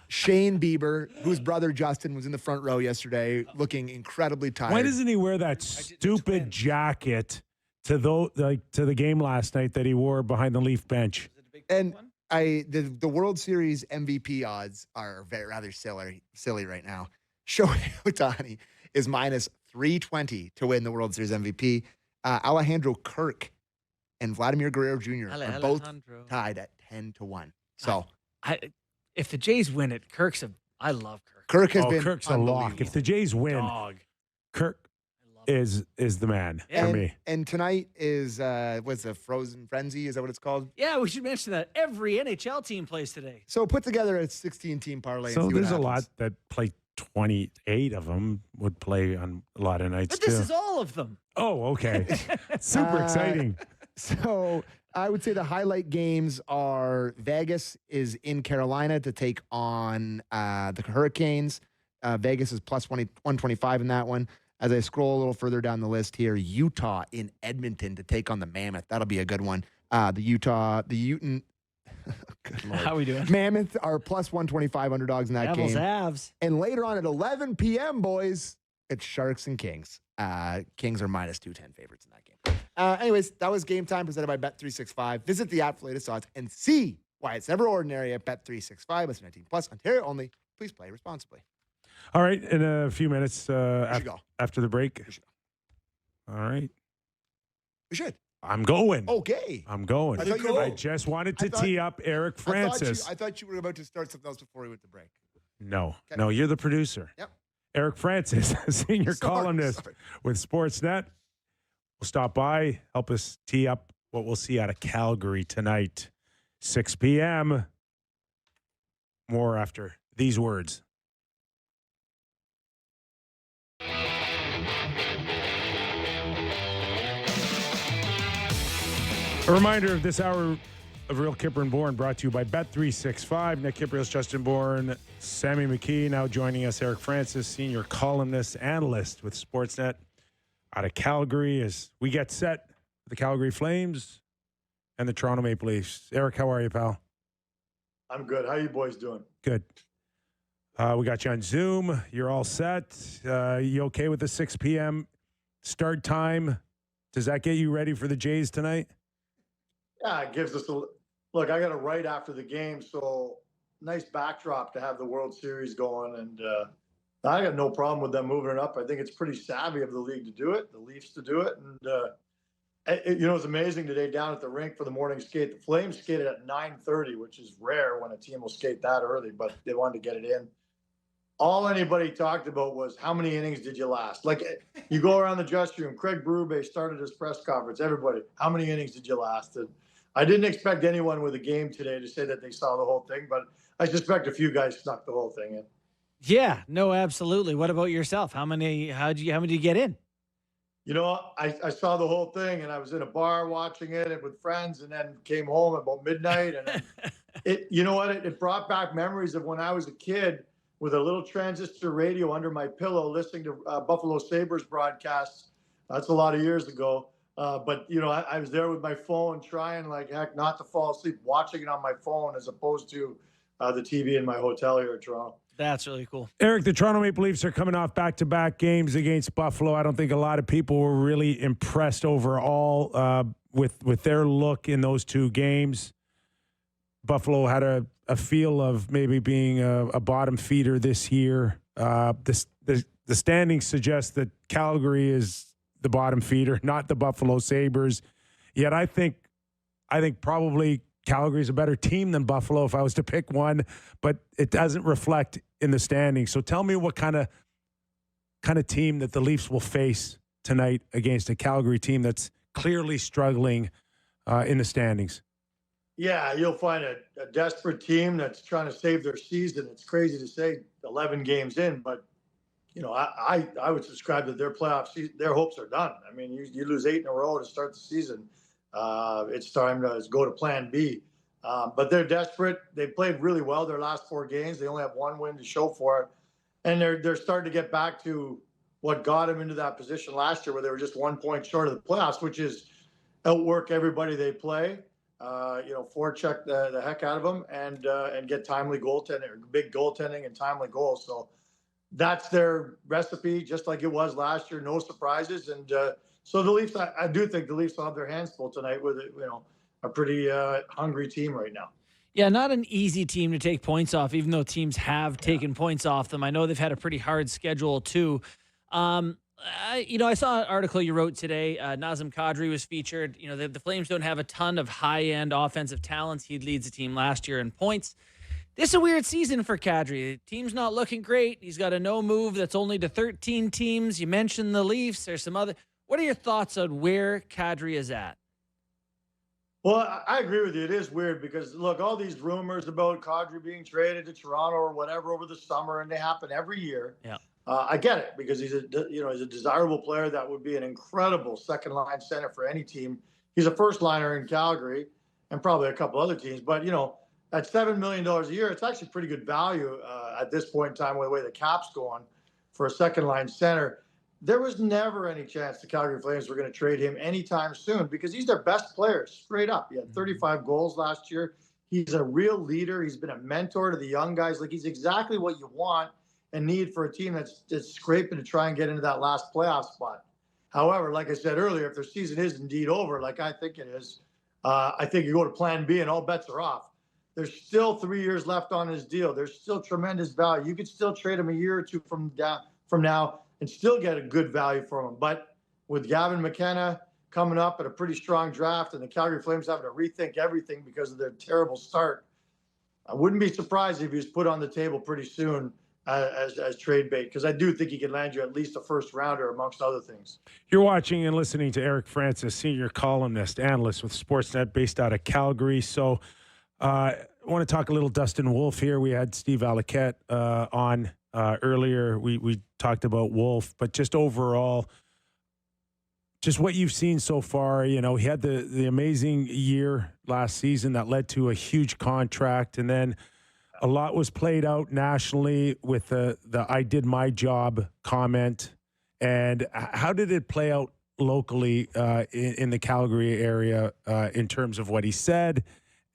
S3: Shane Bieber, whose brother Justin was in the front row yesterday, looking incredibly tired.
S1: Why doesn't he wear that stupid jacket to the game last night that he wore behind the Leaf bench?
S3: And the World Series MVP odds are rather silly right now. Shohei Ohtani is minus 320 to win the World Series MVP. Alejandro Kirk and Vladimir Guerrero Jr. are both tied at 10-1. So
S2: if the Jays win it, I love Kirk.
S3: Kirk has been
S1: Kirk's a lock. If the Jays win,
S2: Dog.
S1: Kirk is the man for me.
S3: And tonight is what's the Frozen Frenzy? Is that what it's called?
S2: Yeah, we should mention that every NHL team plays today.
S3: So put together a 16-team parlay.
S1: So
S3: and see what
S1: there's a lot
S3: happens.
S1: that play 28 of them would play on a lot of nights
S2: But this
S1: too.
S2: is all of them.
S1: Oh, okay. Super exciting.
S3: So I would say the highlight games are Vegas is in Carolina to take on the Hurricanes. Vegas is plus 125 in that one. As I scroll a little further down the list here, Utah in Edmonton to take on the Mammoth. That'll be a good one. The Uten. Good Lord.
S2: How are we doing?
S3: Mammoth are plus 125 underdogs in that
S2: Devils,
S3: game.
S2: Avs.
S3: And later on at 11 p.m., boys, it's Sharks and Kings. Kings are minus 210 favorites in that game. Anyways, that was Game Time presented by Bet365. Visit the app for latest odds and see why it's never ordinary at Bet365. It's 19 plus, Ontario only. Please play responsibly.
S1: All right, in a few minutes
S3: go.
S1: after the break.
S3: We should
S1: All right.
S3: We should.
S1: I'm going.
S3: Okay.
S1: I'm going.
S3: I thought you were-
S1: I just wanted to
S3: I thought-
S1: tee up Eric Francis.
S3: I thought you were about to start something else before we went to break.
S1: No,
S3: Okay.
S1: no, you're the producer.
S3: Yep.
S1: Eric Francis, senior
S3: Sorry,
S1: columnist
S3: sorry.
S1: with Sportsnet, will stop by, help us tee up what we'll see out of Calgary tonight, 6 p.m. More after these words. A reminder of this hour of Real Kyper and Bourne, brought to you by Bet365. Nick Kypreos, Justin Bourne, Sammy McKee. Now joining us, Eric Francis, senior columnist, analyst with Sportsnet out of Calgary, as we get set for the Calgary Flames and the Toronto Maple Leafs. Eric, how are you, pal?
S7: I'm good. How you boys doing?
S1: Good. We got you on Zoom. You're all set. You okay with the 6 p.m. start time? Does that get you ready for the Jays tonight?
S7: Yeah, it gives us a look. I got to write after the game, so nice backdrop to have the World Series going, and I got no problem with them moving it up. I think it's pretty savvy of the league to do it, the Leafs to do it, and you know, it's amazing today down at the rink for the morning skate. The Flames skated at 9:30, which is rare when a team will skate that early, but they wanted to get it in. All anybody talked about was how many innings did you last? Like, you go around the dressing room, Craig Berube started his press conference. Everybody, how many innings did you last? And I didn't expect anyone with a game today to say that they saw the whole thing, but I suspect a few guys snuck the whole thing in.
S2: Yeah, no, absolutely. What about yourself? How many did you get in?
S7: You know, I saw the whole thing, and I was in a bar watching it with friends, and then came home about midnight. And you know what? It brought back memories of when I was a kid with a little transistor radio under my pillow, listening to Buffalo Sabres broadcasts. That's a lot of years ago. But, you know, I was there with my phone trying like heck not to fall asleep, watching it on my phone as opposed to the TV in my hotel here in Toronto.
S2: That's really cool.
S1: Eric, the Toronto Maple Leafs are coming off back-to-back games against Buffalo. I don't think a lot of people were really impressed overall with their look in those two games. Buffalo had a feel of maybe being a bottom feeder this year. The standings suggest that Calgary is the bottom feeder, not the Buffalo Sabres. Yet I think probably Calgary is a better team than Buffalo if I was to pick one, but it doesn't reflect in the standings. So tell me what kind of team that the Leafs will face tonight against a Calgary team that's clearly struggling in the standings.
S7: Yeah, you'll find a desperate team that's trying to save their season. It's crazy to say 11 games in, but you know, I would subscribe that their playoff season, their hopes are done. I mean, you lose 8 in a row to start the season. It's time to go to plan B. But they're desperate. They played really well their last 4 games. They only have 1 win to show for it. And they're starting to get back to what got them into that position last year, where they were just 1 point short of the playoffs, which is outwork everybody they play. You know, forecheck the heck out of them and get timely goaltending, or big goaltending and timely goals. So that's their recipe, just like it was last year. No surprises. And so the Leafs, I do think the Leafs will have their hands full tonight with, you know, a pretty hungry team right now.
S2: Yeah, not an easy team to take points off, even though teams have taken points off them. I know they've had a pretty hard schedule too. I saw an article you wrote today. Nazem Kadri was featured. You know, the Flames don't have a ton of high-end offensive talents. He leads the team last year in points. This is a weird season for Kadri. The team's not looking great. He's got a no move that's only to 13 teams. You mentioned the Leafs. There's some other. What are your thoughts on where Kadri is at?
S7: Well, I agree with you. It is weird because, look, all these rumors about Kadri being traded to Toronto or whatever over the summer, and they happen every year.
S2: Yeah.
S7: I get it because he's a desirable player that would be an incredible second line center for any team. He's a first liner in Calgary and probably a couple other teams. But, you know, at $7 million a year, it's actually pretty good value at this point in time with the way the cap's going for a second line center. There was never any chance the Calgary Flames were going to trade him anytime soon because he's their best player, straight up. He had 35 goals last year. He's a real leader. He's been a mentor to the young guys. Like, he's exactly what you want and need for a team that's scraping to try and get into that last playoff spot. However, like I said earlier, if their season is indeed over, like I think it is, I think you go to plan B and all bets are off. There's still 3 years left on his deal. There's still tremendous value. You could still trade him a year or two from now and still get a good value from him. But with Gavin McKenna coming up at a pretty strong draft and the Calgary Flames having to rethink everything because of their terrible start, I wouldn't be surprised if he was put on the table pretty soon as trade bait, because I do think he can land you at least a first rounder amongst other things.
S1: You're watching and listening to Eric Francis, senior columnist, analyst with Sportsnet based out of Calgary. So I want to talk a little Dustin Wolf here. We had Steve Valiquette on earlier. We talked about Wolf, but just overall, just what you've seen so far. You know, he had the amazing year last season that led to a huge contract, and then a lot was played out nationally with the "I did my job" comment. And how did it play out locally in the Calgary area in terms of what he said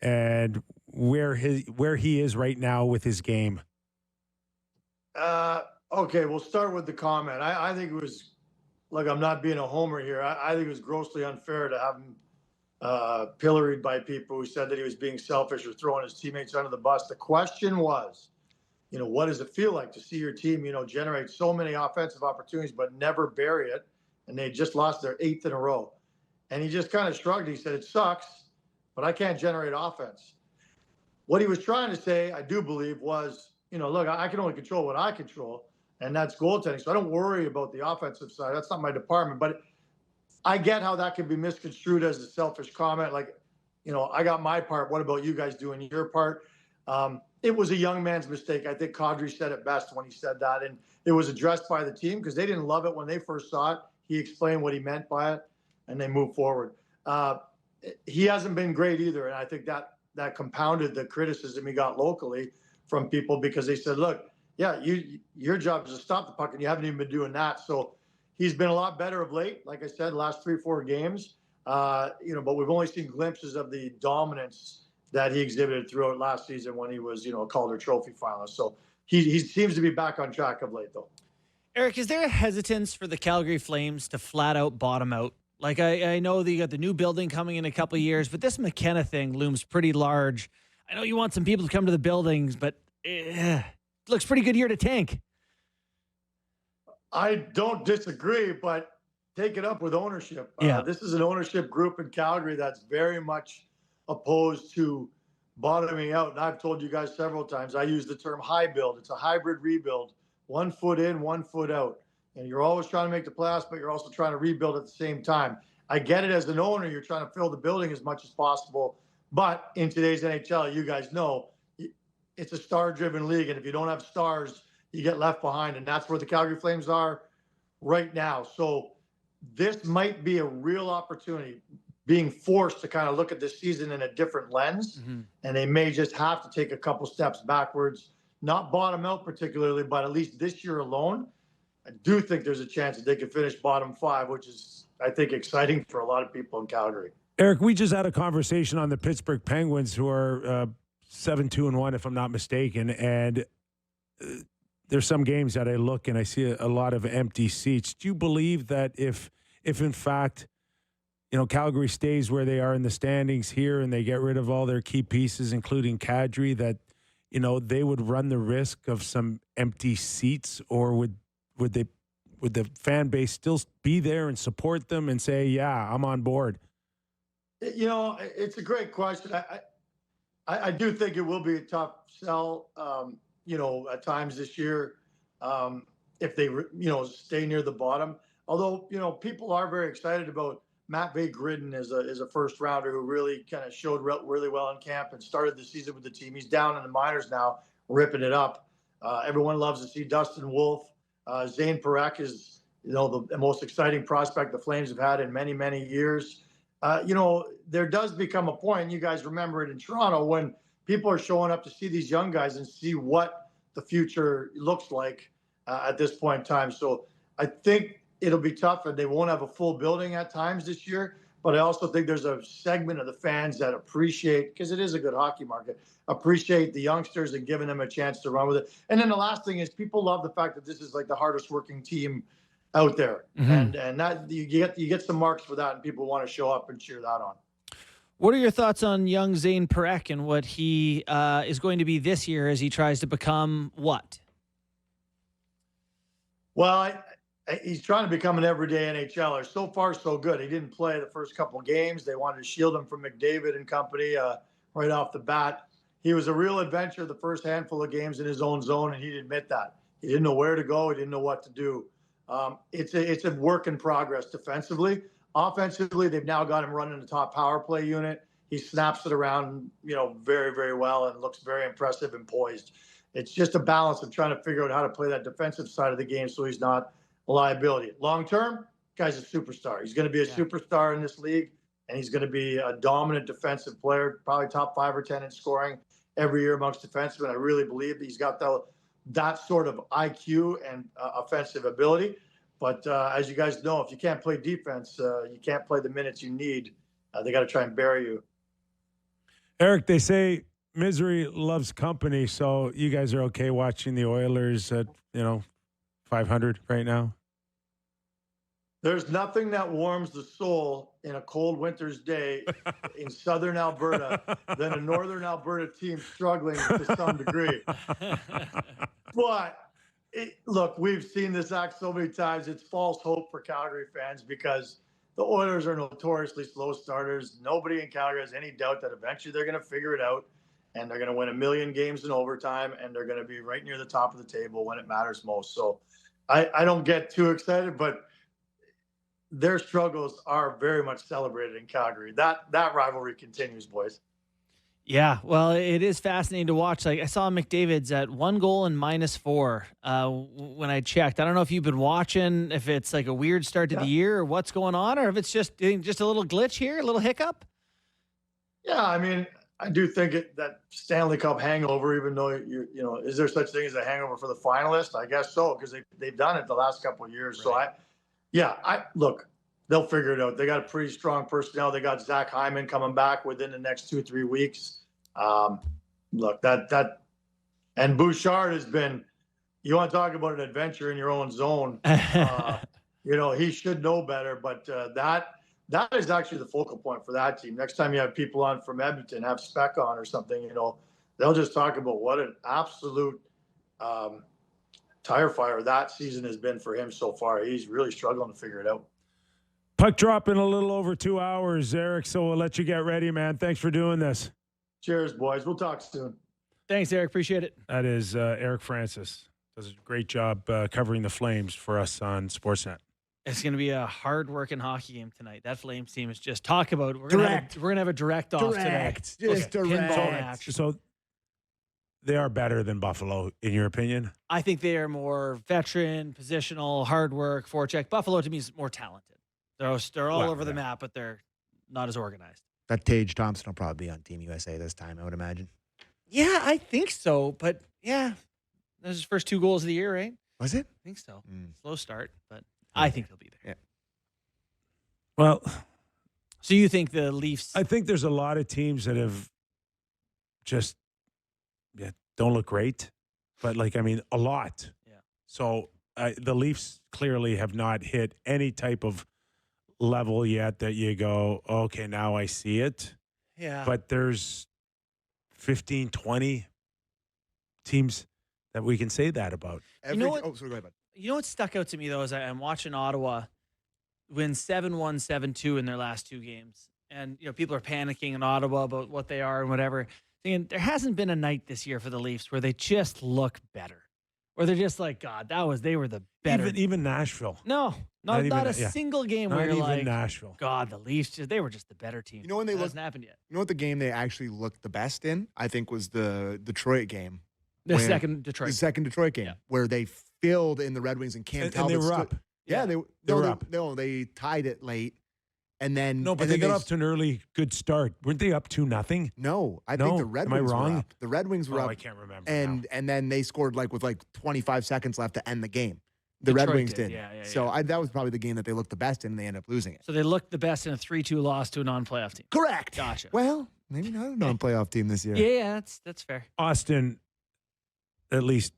S1: and where he is right now with his game?
S7: Okay, we'll start with the comment. I think it was, like, I'm not being a homer here. I think it was grossly unfair to have him pilloried by people who said that he was being selfish or throwing his teammates under the bus. The question was, you know, what does it feel like to see your team, you know, generate so many offensive opportunities but never bury it? And they just lost their 8th in a row. And he just kind of shrugged. He said, it sucks, but I can't generate offense. What he was trying to say, I do believe, was, you know, look, I can only control what I control, and that's goaltending. So I don't worry about the offensive side. That's not my department. But I get how that can be misconstrued as a selfish comment. Like, you know, I got my part. What about you guys doing your part? It was a young man's mistake. I think Kadri said it best when he said that. And it was addressed by the team because they didn't love it when they first saw it. He explained what he meant by it, and they moved forward. He hasn't been great either. And I think that compounded the criticism he got locally from people because they said, look, yeah, your job is to stop the puck, and you haven't even been doing that. So he's been a lot better of late. Like I said, last 3-4 games, you know, but we've only seen glimpses of the dominance that he exhibited throughout last season when he was, you know, a Calder Trophy finalist. So he seems to be back on track of late, though.
S2: Eric, is there a hesitance for the Calgary Flames to flat out bottom out? Like, I know that you got the new building coming in a couple of years, but this McKenna thing looms pretty large. I know you want some people to come to the buildings, but it looks pretty good here to tank.
S7: I don't disagree, but take it up with ownership.
S2: Yeah.
S7: This is an ownership group in Calgary that's very much opposed to bottoming out. And I've told you guys several times, I use the term high build. It's a hybrid rebuild, 1 foot in, 1 foot out. And you're always trying to make the playoffs, but you're also trying to rebuild at the same time. I get it as an owner. You're trying to fill the building as much as possible. But in today's NHL, you guys know, it's a star-driven league. And if you don't have stars, you get left behind. And that's where the Calgary Flames are right now. So this might be a real opportunity, being forced to kind of look at this season in a different lens. Mm-hmm. And they may just have to take a couple steps backwards, not bottom out particularly, but at least this year alone, I do think there's a chance that they could finish bottom 5, which is, I think, exciting for a lot of people in Calgary.
S1: Eric, we just had a conversation on the Pittsburgh Penguins, who are 7-2-1, if I'm not mistaken. And there's some games that I look and I see a lot of empty seats. Do you believe that if in fact, you know, Calgary stays where they are in the standings here and they get rid of all their key pieces, including Kadri, that, you know, they would run the risk of some empty seats? Or would the fan base still be there and support them and say, yeah, I'm on board?
S7: You know, it's a great question. I do think it will be a tough sell, you know, at times this year, if they, you know, stay near the bottom. Although, you know, people are very excited about Matt Gridden as a first rounder who really kind of showed really well in camp and started the season with the team. He's down in the minors now, ripping it up. Everyone loves to see Dustin Wolf. Zane Parekh is, you know, the most exciting prospect the Flames have had in many, many years. You know, there does become a point, you guys remember it in Toronto, when people are showing up to see these young guys and see what the future looks like at this point in time. So I think it'll be tough, and they won't have a full building at times this year. But I also think there's a segment of the fans that appreciate, because it is a good hockey market, appreciate the youngsters and giving them a chance to run with it. And then the last thing is, people love the fact that this is like the hardest working team out there. Mm-hmm. And that you get some marks for that, and people want to show up and cheer that on.
S2: What are your thoughts on young Zane Parekh and what he is going to be this year as he tries to become what?
S7: Well, he's trying to become an everyday NHLer. So far, so good. He didn't play the first couple of games. They wanted to shield him from McDavid and company right off the bat. He was a real adventure the first handful of games in his own zone, and he'd admit that. He didn't know where to go. He didn't know what to do. It's a work in progress defensively. Offensively, they've now got him running the top power play unit. He snaps it around, you know, very, very well and looks very impressive and poised. It's just a balance of trying to figure out how to play that defensive side of the game so he's not a liability. Long term, guy's a superstar. He's going to be a superstar in this league, and he's going to be a dominant defensive player, probably top 5 or 10 in scoring every year amongst defensemen. I really believe he's got that sort of IQ and offensive ability. But as you guys know, if you can't play defense, you can't play the minutes you need. They got to try and bury you.
S1: Eric, they say misery loves company, so you guys are okay watching the Oilers at 500 right now?
S7: There's nothing that warms the soul in a cold winter's day in southern Alberta than a northern Alberta team struggling to some degree. But look, we've seen this act so many times. It's false hope for Calgary fans because the Oilers are notoriously slow starters. Nobody in Calgary has any doubt that eventually they're going to figure it out, and they're going to win 1,000,000 games in overtime, and they're going to be right near the top of the table when it matters most. So I don't get too excited, but their struggles are very much celebrated in Calgary. That rivalry continues, boys.
S2: Yeah, well, it is fascinating to watch. Like I saw McDavid's at 1 goal and -4 when I checked. I don't know if you've been watching, if it's like a weird start to the year or what's going on, or if it's just a little glitch here, a little hiccup.
S7: Yeah, I mean, I do think that Stanley Cup hangover, even though is there such thing as a hangover for the finalists? I guess so, because they've done it the last couple of years. Right. So look, they'll figure it out. They got a pretty strong personnel. They got Zach Hyman coming back within the next 2-3 weeks. Look, that and Bouchard has been. You want to talk about an adventure in your own zone? He should know better, but that is actually the focal point for that team. Next time you have people on from Edmonton, have Speck on or something, they'll just talk about what an absolute tire fire that season has been for him so far. He's really struggling to figure it out.
S1: Puck drop in a little over 2 hours, Eric, so we'll let you get ready, man. Thanks for doing this.
S7: Cheers, boys. We'll talk soon.
S2: Thanks, Eric. Appreciate it.
S1: That is Eric Francis. Does a great job covering the Flames for us on Sportsnet.
S2: It's going to be a hard-working hockey game tonight. That Flames team is just talk about. We're going to have a direct off today.
S3: Just direct.
S2: Pinball action.
S1: So they are better than Buffalo, in your opinion?
S2: I think they are more veteran, positional, hard work, forecheck. Buffalo, to me, is more talented. They're all over the map, but they're not as organized.
S3: That Tage Thompson will probably be on Team USA this time, I would imagine.
S2: Yeah, I think so. But, those are his first 2 goals of the year, right?
S3: Was it?
S2: I think so. Slow start, but I think he'll be there.
S3: Yeah.
S1: Well,
S2: so you think the Leafs...
S1: I think there's a lot of teams that have just don't look great, but a lot.
S2: Yeah.
S1: So the Leafs clearly have not hit any type of level yet that you go, okay, now I see it.
S2: Yeah.
S1: But there's 15, 20 teams that we can say that about.
S3: Sorry, go ahead, bud.
S2: You know what stuck out to me, though, is I'm watching Ottawa win 7-1, 7-2 in their last 2 games. And, people are panicking in Ottawa about what they are and whatever. Thinking there hasn't been a night this year for the Leafs where they just look better. Or they're just like, God, they were the better.
S1: Even Nashville.
S2: No, not a single game where you're like,
S1: Nashville.
S2: God, the Leafs, they were just the better team.
S3: You know when they
S2: hasn't happened yet.
S3: You know what the game they actually looked the best in? I think was the Detroit game.
S2: The second Detroit
S3: game where they filled in the Red Wings and Cam Talbot.
S1: And they were up.
S3: Yeah, they were up. No, they tied it late. And then
S1: they got off to an early good start. Weren't they up 2-0?
S3: No, I think the Red Wings were up. The Red Wings were up.
S1: I can't remember.
S3: And then they scored with 25 seconds left to end the game. The Red Wings did. So that was probably the game that they looked the best in, and they ended up losing it.
S2: So they looked the best in a 3-2 loss to a non-playoff team.
S3: Correct.
S2: Gotcha.
S3: Well, maybe not a non-playoff team this year.
S2: Yeah, that's fair.
S1: Austin, at least,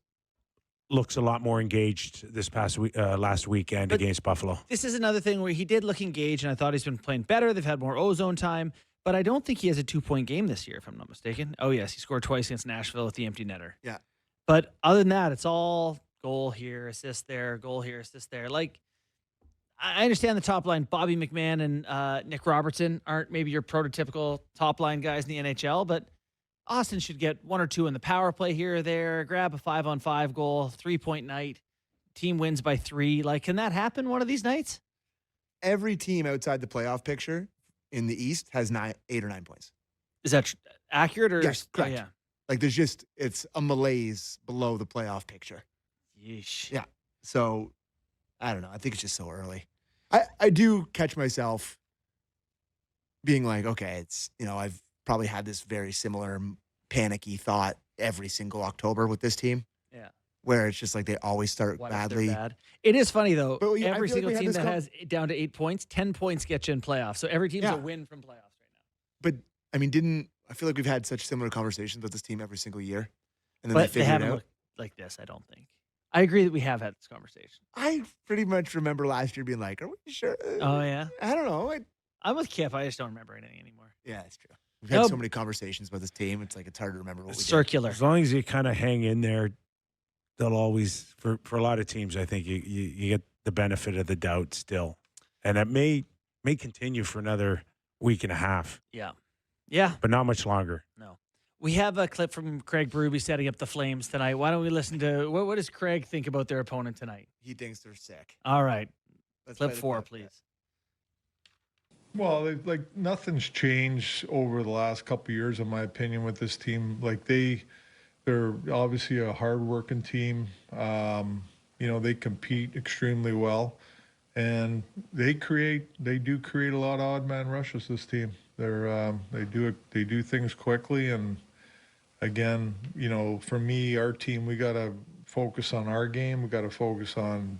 S1: looks a lot more engaged this past last weekend against Buffalo.
S2: This is another thing where he did look engaged, and I thought he's been playing better. They've had more ozone time, but I don't think he has a 2-point game this year, if I'm not mistaken. Oh, yes, he scored twice against Nashville with the empty netter.
S3: Yeah.
S2: But other than that, it's all goal here, assist there, goal here, assist there. Like, I understand the top line. Bobby McMahon and Nick Robertson aren't maybe your prototypical top line guys in the NHL, but Austin should get 1 or 2 in the power play here or there, grab a 5-on-5 goal, 3-point night, team wins by 3. Like, can that happen one of these nights?
S3: Every team outside the playoff picture in the East has 8 or 9 points.
S2: Is that accurate? Or
S3: yes, correct.
S2: Yeah.
S3: Like, it's a malaise below the playoff picture.
S2: Yeesh.
S3: Yeah. So, I don't know. I think it's just so early. I do catch myself being like, okay, it's, I've probably had this very similar panicky thought every single October with this team.
S2: Yeah.
S3: Where it's just like they always start
S2: What
S3: badly.
S2: if they're bad? It is funny, though.
S3: But I
S2: Every
S3: feel like
S2: single
S3: we had
S2: team
S3: this
S2: that has down to 8 points, 10 points get you in playoffs. So every team's
S3: Yeah.
S2: a win from playoffs right now.
S3: But, I mean, I feel like we've had such similar conversations with this team every single year. And then
S2: But
S3: they
S2: they
S3: figure it
S2: haven't
S3: out.
S2: looked like this, I don't think. I agree that we have had this conversation.
S3: I pretty much remember last year being like, are we sure?
S2: Oh, yeah?
S3: I don't know.
S2: I'm with Kip. I just don't remember anything anymore.
S3: Yeah, that's true. We've had
S2: Nope.
S3: so many conversations about this team. It's like it's hard to remember what we did.
S2: Circular.
S1: As long as you kind of hang in there, they'll always, for a lot of teams, I think you get the benefit of the doubt still. And it may continue for another week and a half,
S2: Yeah. Yeah.
S1: but not much longer.
S2: No. We have a clip from Craig Berube setting up the Flames tonight. Why don't we listen to what does Craig think about their opponent tonight?
S3: He thinks they're sick.
S2: All right.
S3: Let's
S2: Clip
S3: play the
S2: 4,
S3: clip.
S2: please.
S6: Well, nothing's changed over the last couple of years, in my opinion, with this team. Like they're obviously a hardworking team. They compete extremely well, and they do create a lot of odd man rushes. This team, they do things quickly, and again, for me, our team, we got to focus on our game. We got to focus on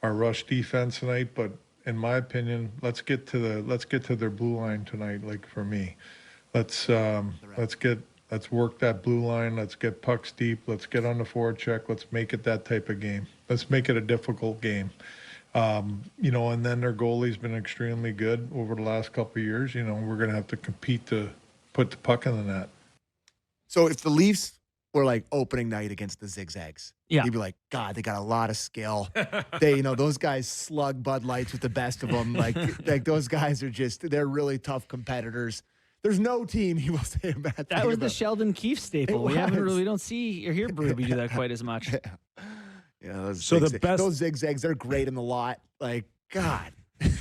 S6: our rush defense tonight, but in my opinion, let's get to their blue line tonight. Like for me, let's work that blue line. Let's get pucks deep. Let's get on the forecheck. Let's make it that type of game. Let's make it a difficult game. And then their goalie's been extremely good over the last couple of years. We're going to have to compete to put the puck in the net.
S3: So if the Leafs were like opening night against the Zigzags,
S2: Yeah.
S3: you'd be like, God, they got a lot of skill. They, those guys slug Bud Lights with the best of them. Like those guys are they're really tough competitors. There's no team you will say a bad thing
S2: That was the
S3: about.
S2: Sheldon Keefe staple.
S3: It
S2: We don't see or hear Berube do that quite as much.
S3: Yeah,
S1: So the best-
S3: those Zigzags, they're great in the lot. Like, God.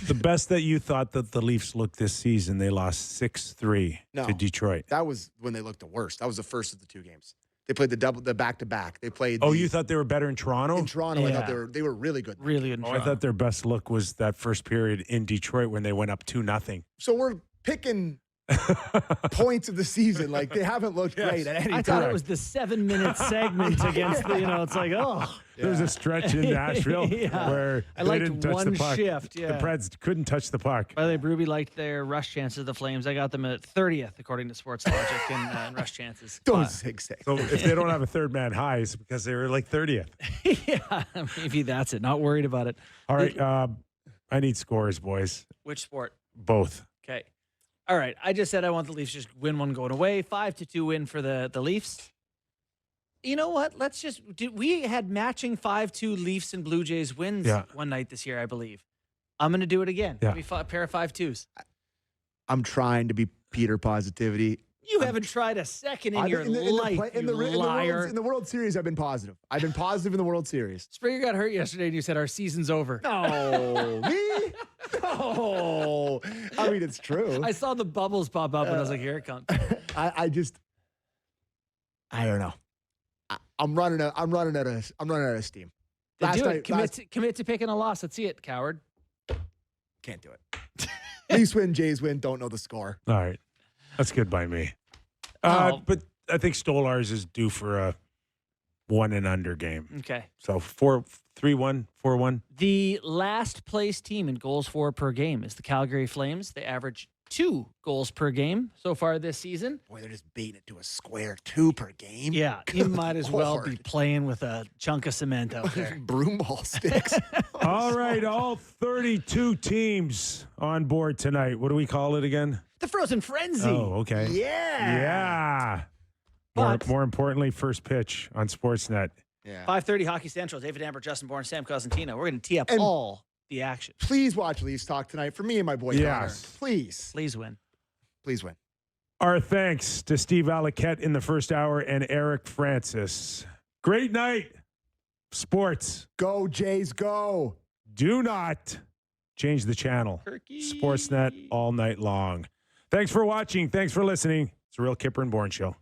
S1: The best that you thought that the Leafs looked this season, they lost 6-3
S3: No.
S1: to Detroit.
S3: That was when they looked the worst. That was the first of the two games. They played the back-to-back. They played
S1: Oh, you thought they were better in Toronto?
S3: in Toronto. I
S2: Yeah.
S3: thought they were really good.
S2: Really good.
S1: Oh, I thought their best look was that first period in Detroit when they went up 2-0.
S3: So we're picking points of the season. Like they haven't looked great at any
S2: I
S3: time.
S2: thought it was the 7-minute segment against the, it's like, oh.
S1: There was a stretch in Nashville
S2: Yeah.
S1: where
S2: I
S1: they
S2: liked
S1: didn't touch
S2: one
S1: the puck.
S2: shift, yeah.
S1: The Preds couldn't touch the puck.
S2: By the way, Berube liked their rush chances, the Flames. I got them at 30th, according to Sports Logic, in rush chances.
S3: Those Zigzags.
S1: So if they don't have a third man high, it's because they were like 30th.
S2: Yeah, maybe that's it. Not worried about it.
S1: All right, I need scores, boys.
S2: Which sport?
S1: Both.
S2: Okay. All right. I just said I want the Leafs to just win one going away. 5-2 win for the Leafs. You know what? We had matching 5-2 Leafs and Blue Jays wins one night this year, I believe. I'm going to do it again.
S1: Yeah.
S2: Maybe a pair of 5-2s.
S3: I'm trying to be Peter Positivity.
S2: You haven't tried a second in your life, you liar.
S3: In the World Series, I've been positive. I've been positive in the World Series.
S2: Springer got hurt yesterday, and you said our season's over.
S3: No, me? No. I mean, it's true.
S2: I saw the bubbles pop up, and I was like, here it comes.
S3: I don't know. I'm running out of steam.
S2: Commit to picking a loss. Let's see it, coward.
S3: Can't do it. Leafs win, Jays win. Don't know the score.
S1: All right. That's good by me. But I think Stolarz is due for a 1 and under game.
S2: Okay.
S1: So 3-1, 4-1.
S2: The last place team in goals for per game is the Calgary Flames. They average 2 goals per game so far this season.
S3: Boy, they're just beating it to a square 2 per game.
S2: Yeah, you might as well be
S3: Lord.
S2: playing with a chunk of cement out there.
S3: Broom ball sticks.
S1: All right, all 32 teams on board tonight. What do we call it again?
S2: The Frozen Frenzy.
S1: Oh, okay.
S3: Yeah.
S1: Yeah.
S2: But-
S1: More importantly, first pitch on Sportsnet.
S3: Yeah.
S2: 5:30 Hockey Central. David Amber, Justin Bourne, Sam Cosentino. We're going to tee up
S3: And-
S2: all the action.
S3: Please watch Leafs Talk tonight for me and my boy Connor.
S1: Yes.
S3: Please.
S2: Please win.
S3: Please win.
S1: Our thanks to Steve Valiquette in the first hour and Eric Francis. Great night. Sports.
S3: Go, Jays, go.
S1: Do not change the channel.
S2: Turkey.
S1: Sportsnet all night long. Thanks for watching. Thanks for listening. It's a real Kyper and Bourne show.